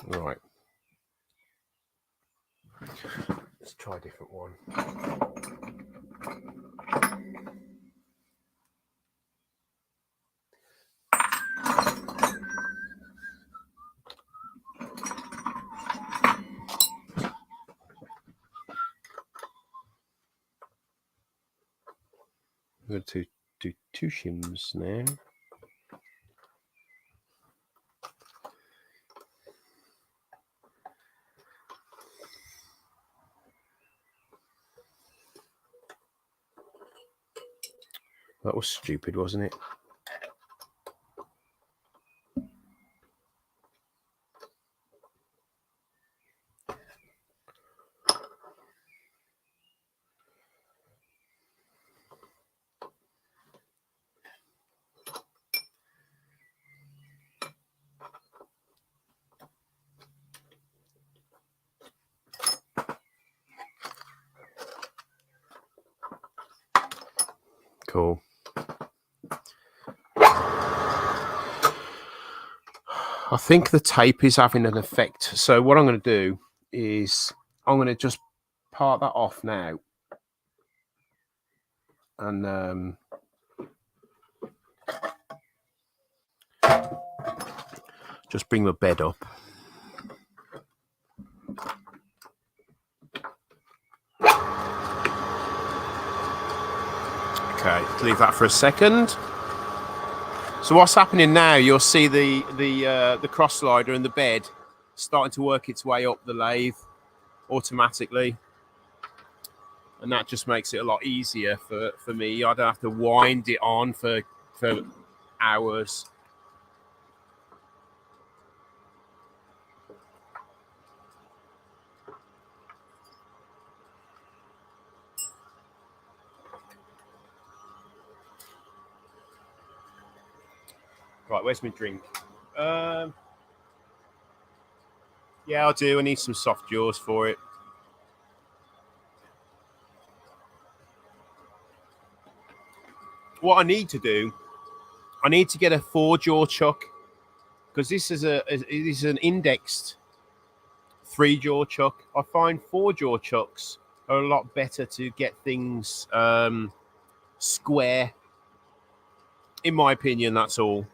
Right. Let's try a different one. I'm going to do 2 shims now. That was stupid, wasn't it? Cool. I think the tape is having an effect. So what I'm going to do is I'm going to just part that off now. And just bring the bed up. Okay, leave that for a second. So what's happening now? You'll see the cross slider and the bed starting to work its way up the lathe automatically, and that just makes it a lot easier for me. I don't have to wind it on for hours. Right, where's my drink? Yeah, I'll do. I need some soft jaws for it. What I need to do, I need to get a 4-jaw chuck, because this is an indexed 3-jaw chuck. I find 4-jaw chucks are a lot better to get things square. In my opinion, that's all.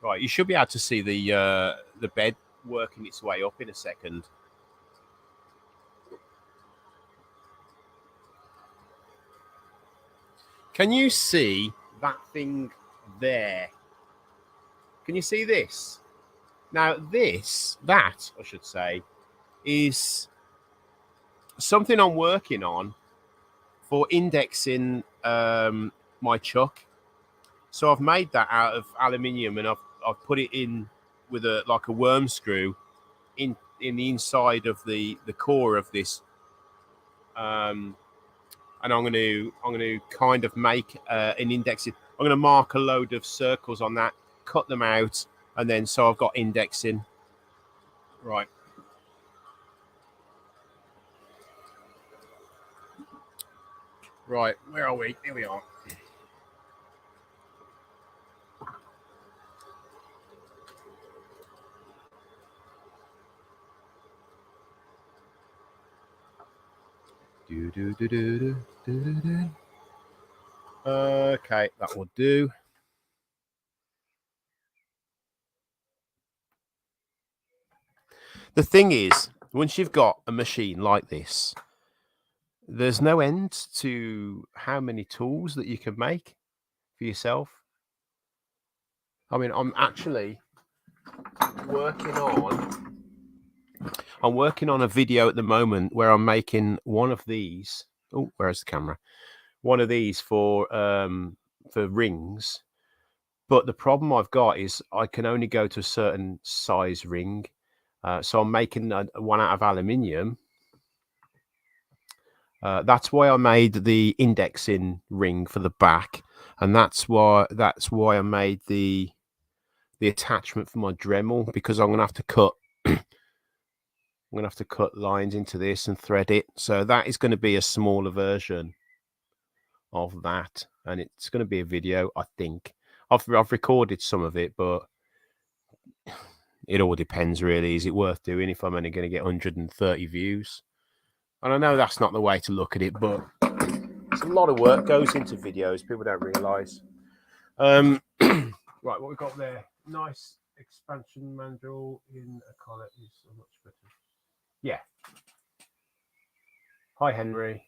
Right, you should be able to see the bed working its way up in a second. Can you see that thing there? Can you see this? Now, that I should say, is something I'm working on for indexing my chuck. So I've made that out of aluminium, and I've put it in with a worm screw in the inside of the core of this, and I'm going to kind of make an indexing. I'm going to mark a load of circles on that, cut them out, and then so I've got indexing. Right. Right, where are we? Here we are. Okay, that will do. The thing is, once you've got a machine like this, there's no end to how many tools that you can make for yourself. I mean, I'm actually working on a video at the moment where I'm making one of these. Oh, where's the camera? One of these for rings. But the problem I've got is I can only go to a certain size ring. So I'm making one out of aluminium. That's why I made the indexing ring for the back, and that's why I made the attachment for my Dremel, because I'm gonna have to cut lines into this and thread it. So that is going to be a smaller version of that, and it's going to be a video. I think I've recorded some of it, but it all depends really. Is it worth doing if I'm only going to get 130 views? And I know that's not the way to look at it, but it's a lot of work goes into videos. People don't realize. Right, what we've got there, nice expansion mandrel in a collar is much better. Yeah. Hi, Henry.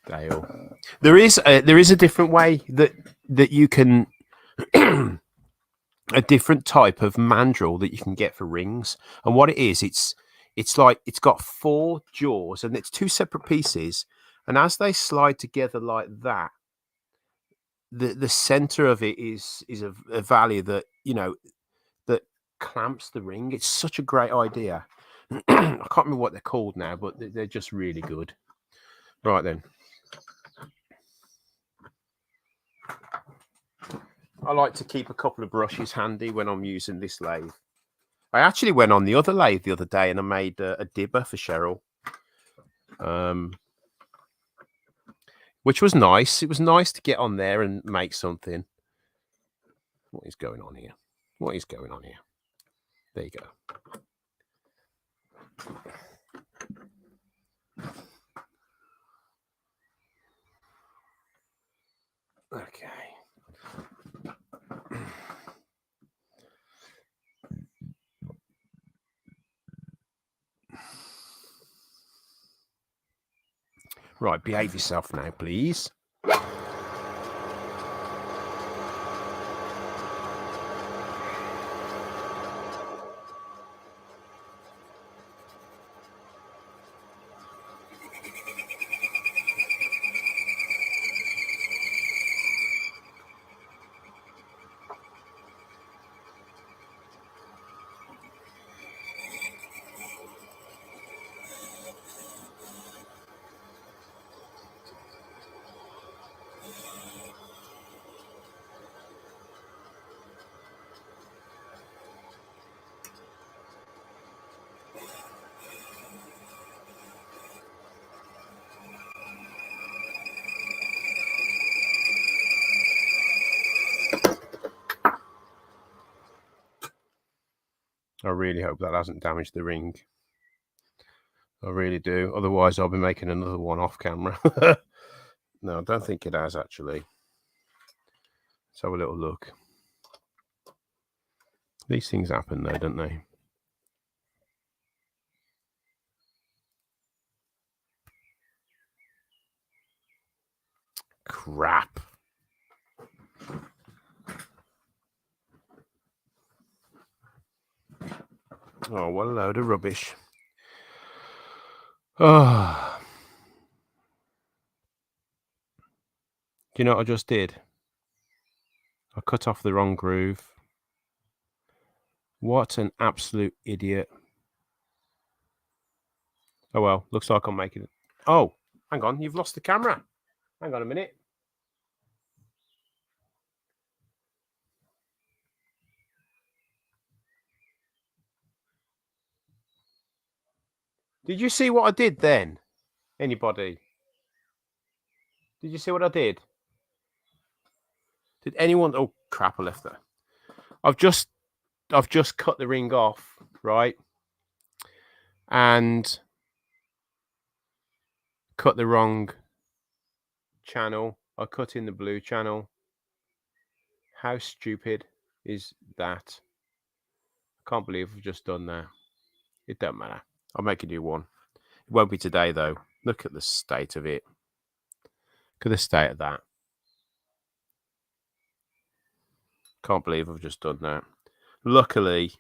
Dale. There is a different way that you can a different type of mandrel that you can get for rings. And what it is, it's like it's got 4 jaws and it's 2 separate pieces. And as they slide together like that, the center of it is a valley that, you know, that clamps the ring. It's such a great idea. I can't remember what they're called now, but they're just really good. Right then. I like to keep a couple of brushes handy when I'm using this lathe. I actually went on the other lathe the other day and I made a dibber for Cheryl, which was nice. It was nice to get on there and make something. What is going on here? What is going on here? There you go. Okay. Right, behave yourself now, please. I really hope that hasn't damaged the ring. I really do. Otherwise, I'll be making another one off camera. No, I don't think it has, actually. Let's have a little look. These things happen, though, don't they? Crap. Oh, what a load of rubbish. Oh. Do you know what I just did? I cut off the wrong groove. What an absolute idiot. Oh, well, looks like I'm making it. Oh, hang on. You've lost the camera. Hang on a minute. Did you see what I did then? Anybody? Did you see what I did? Did anyone? Oh crap! I left that. I've just cut the ring off, right? And cut the wrong channel. I cut in the blue channel. How stupid is that? I can't believe I've just done that. It don't matter. I'll make a new one. It won't be today though. Look at the state of it. Look at the state of that. Can't believe I've just done that. Luckily,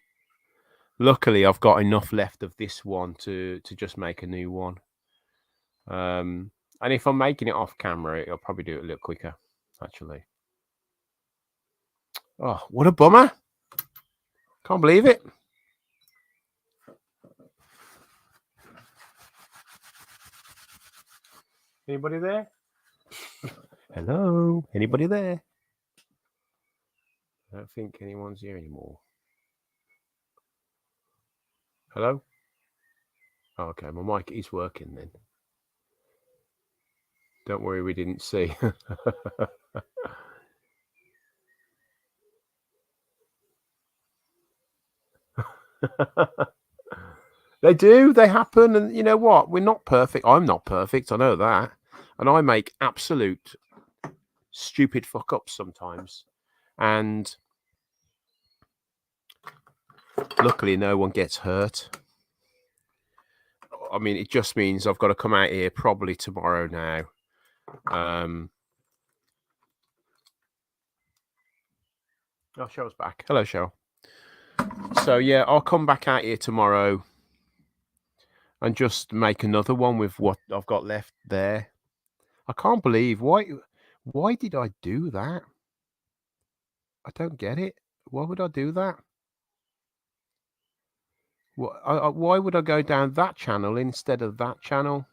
I've got enough left of this one to just make a new one. And if I'm making it off camera, I'll probably do it a little quicker, actually. Oh, what a bummer. Can't believe it. Anybody there? Hello? Anybody there? I don't think anyone's here anymore. Hello? Oh, okay, my mic is working then. Don't worry, we didn't see. They do, they happen, and you know what? We're not perfect. I'm not perfect, I know that. And I make absolute stupid fuck ups sometimes. And luckily no one gets hurt. I mean, it just means I've got to come out here probably tomorrow now. Oh, Cheryl's back. Hello, Cheryl. So yeah, I'll come back out here tomorrow and just make another one with what I've got left there. I can't believe why did I do that? I don't get it. Why would I do that? Why would I go down that channel instead of that channel?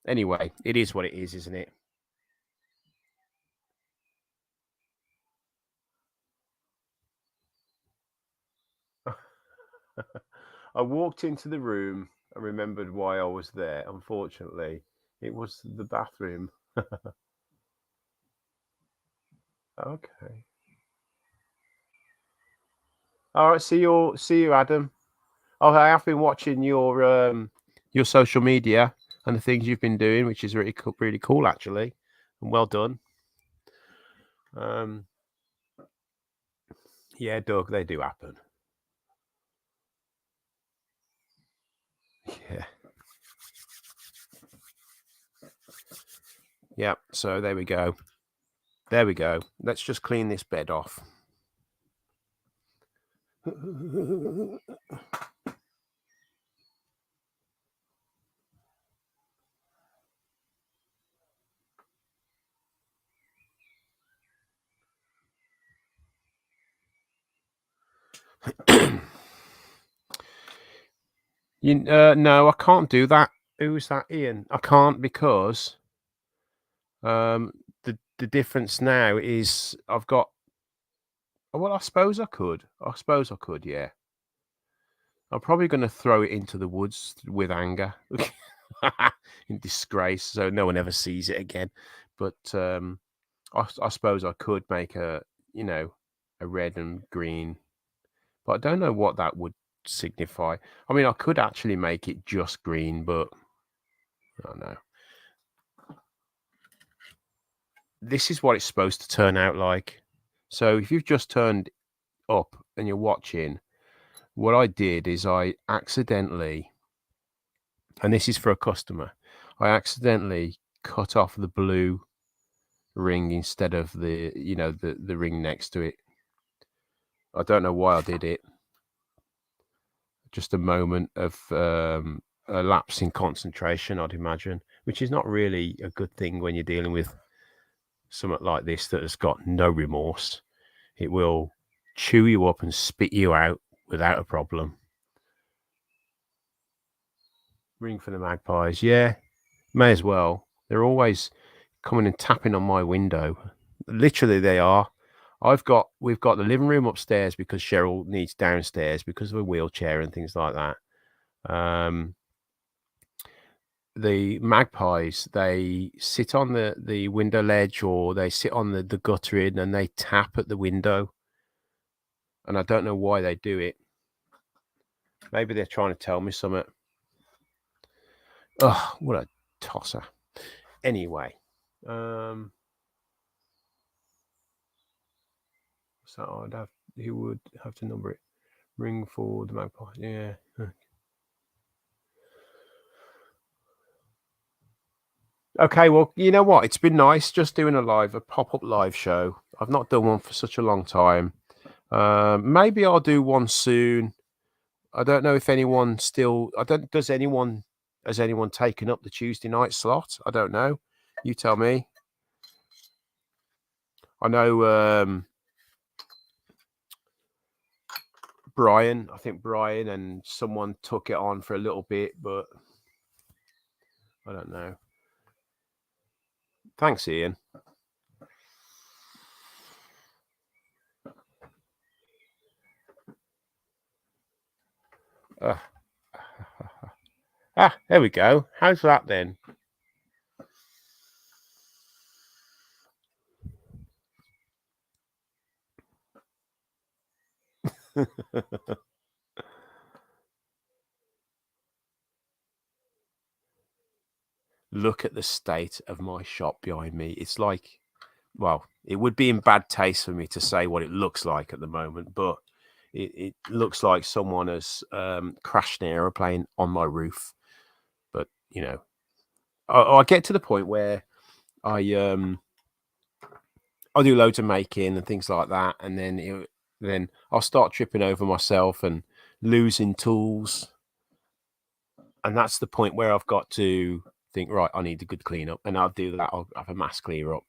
Anyway, it is what it is, isn't it? I walked into the room and remembered why I was there. Unfortunately, it was the bathroom. Okay. All right. See you, Adam. Oh, I have been watching your social media and the things you've been doing, which is really cool actually, and well done. Yeah, Doug, they do happen. Yeah. Yeah. So there we go. There we go. Let's just clean this bed off. No, I can't do that. Who's that, Ian? I can't because the difference now is I've got. Well, I suppose I could. Yeah. I'm probably going to throw it into the woods with anger, in disgrace, so no one ever sees it again. But I suppose I could make a red and green, but I don't know what that would signify. I mean, I could actually make it just green, but I don't know. This is what it's supposed to turn out like. So if you've just turned up and you're watching, what I did is I accidentally, and this is for a customer, I accidentally cut off the blue ring instead of the the ring next to it. I don't know why I did it. Just a moment of a lapse in concentration, I'd imagine, which is not really a good thing when you're dealing with something like this that has got no remorse. It will chew you up and spit you out without a problem. Ring for the magpies. Yeah, may as well. They're always coming and tapping on my window. Literally, they are. We've got the living room upstairs because Cheryl needs downstairs because of a wheelchair and things like that. The magpies, they sit on the window ledge or they sit on the guttering and they tap at the window. And I don't know why they do it. Maybe they're trying to tell me something. Oh, what a tosser. Anyway. So he would have to number it. Ring for the magpie. Yeah. Okay, well, you know what? It's been nice just doing a pop-up live show. I've not done one for such a long time. Maybe I'll do one soon. I don't know if anyone still. Has anyone taken up the Tuesday night slot? I don't know. You tell me. I know Brian. I think Brian and someone took it on for a little bit, but I don't know. Thanks, Ian. There we go. How's that then? Look at the state of my shop behind me. It's like, well, it would be in bad taste for me to say what it looks like at the moment, but it looks like someone has crashed an aeroplane on my roof. But I get to the point where I I'll do loads of making and things like that, and then I'll start tripping over myself and losing tools, and that's the point where I've got to think, right, I need a good cleanup, and I'll do that. I'll have a mass clear up,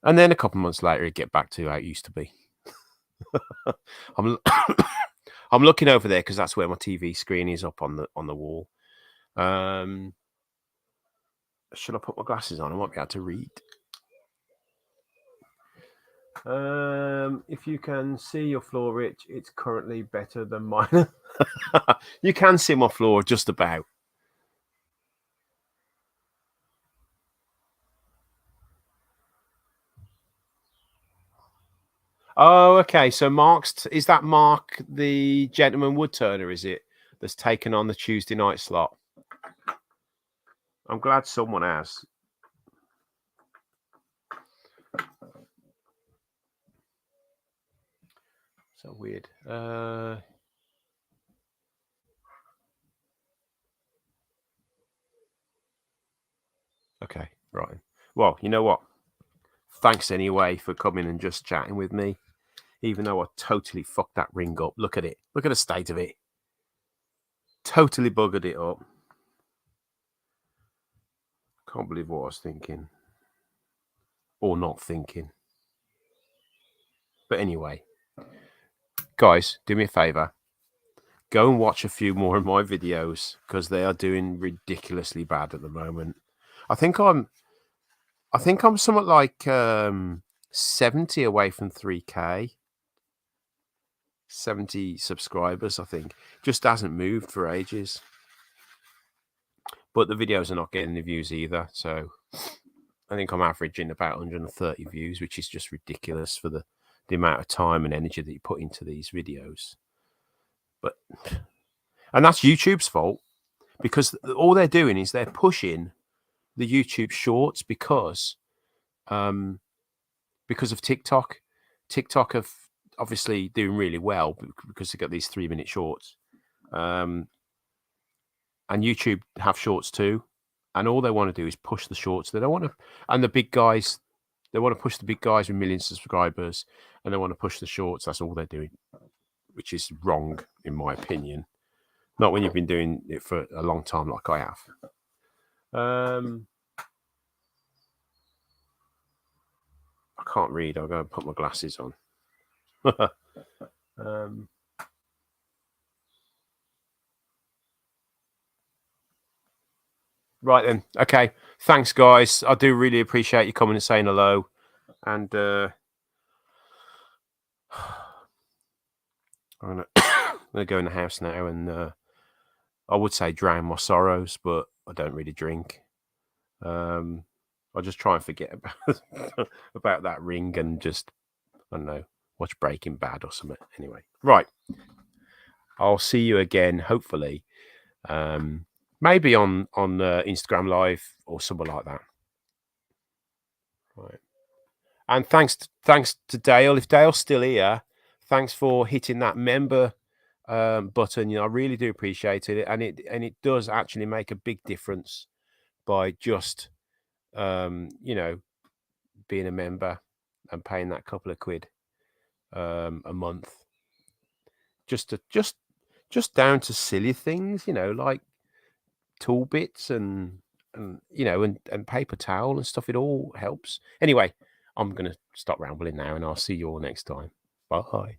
and then a couple of months later, it get back to how it used to be. I'm I'm looking over there because that's where my TV screen is up on the wall. Should I put my glasses on? I might be able to read. If you can see your floor, Rich, it's currently better than mine. You can see my floor just about. Oh, okay. So is that Mark, the gentleman wood turner, is it, that's taken on the Tuesday night slot? I'm glad someone has. So weird. Okay, right. Well, you know what? Thanks anyway for coming and just chatting with me, even though I totally fucked that ring up. Look at it. Look at the state of it. Totally buggered it up. Can't believe what I was thinking. Or not thinking. But anyway, guys, do me a favor. Go and watch a few more of my videos because they are doing ridiculously bad at the moment. I think I'm somewhat like 70 away from 3K. 70 subscribers, I think. Just hasn't moved for ages. But the videos are not getting the views either. So I think I'm averaging about 130 views, which is just ridiculous for the amount of time and energy that you put into these videos. And that's YouTube's fault, because all they're doing is they're pushing the YouTube shorts because of TikTok. TikTok have obviously doing really well because they've got these 3-minute shorts. And YouTube have shorts too. And all they want to do is push the shorts. They don't want to, and the big guys, they want to push the big guys with millions of subscribers, and they want to push the shorts. That's all they're doing, which is wrong, in my opinion. Not when you've been doing it for a long time like I have. I can't read. I'll go and put my glasses on. Right then. Okay. Thanks, guys. I do really appreciate you coming and saying hello. And I'm gonna go in the house now, and I would say drown my sorrows, but I don't really drink. I'll just try and forget about that ring and just, I don't know, watch Breaking Bad or something. Anyway, right. I'll see you again, hopefully. Maybe on Instagram Live or something like that. Right. And thanks to Dale. If Dale's still here, thanks for hitting that member button. I really do appreciate it, and it does actually make a big difference by just being a member and paying that couple of quid a month. Just down to silly things, like tool bits and paper towel and stuff. It all helps. Anyway, I'm going to stop rambling now, and I'll see you all next time. Bye.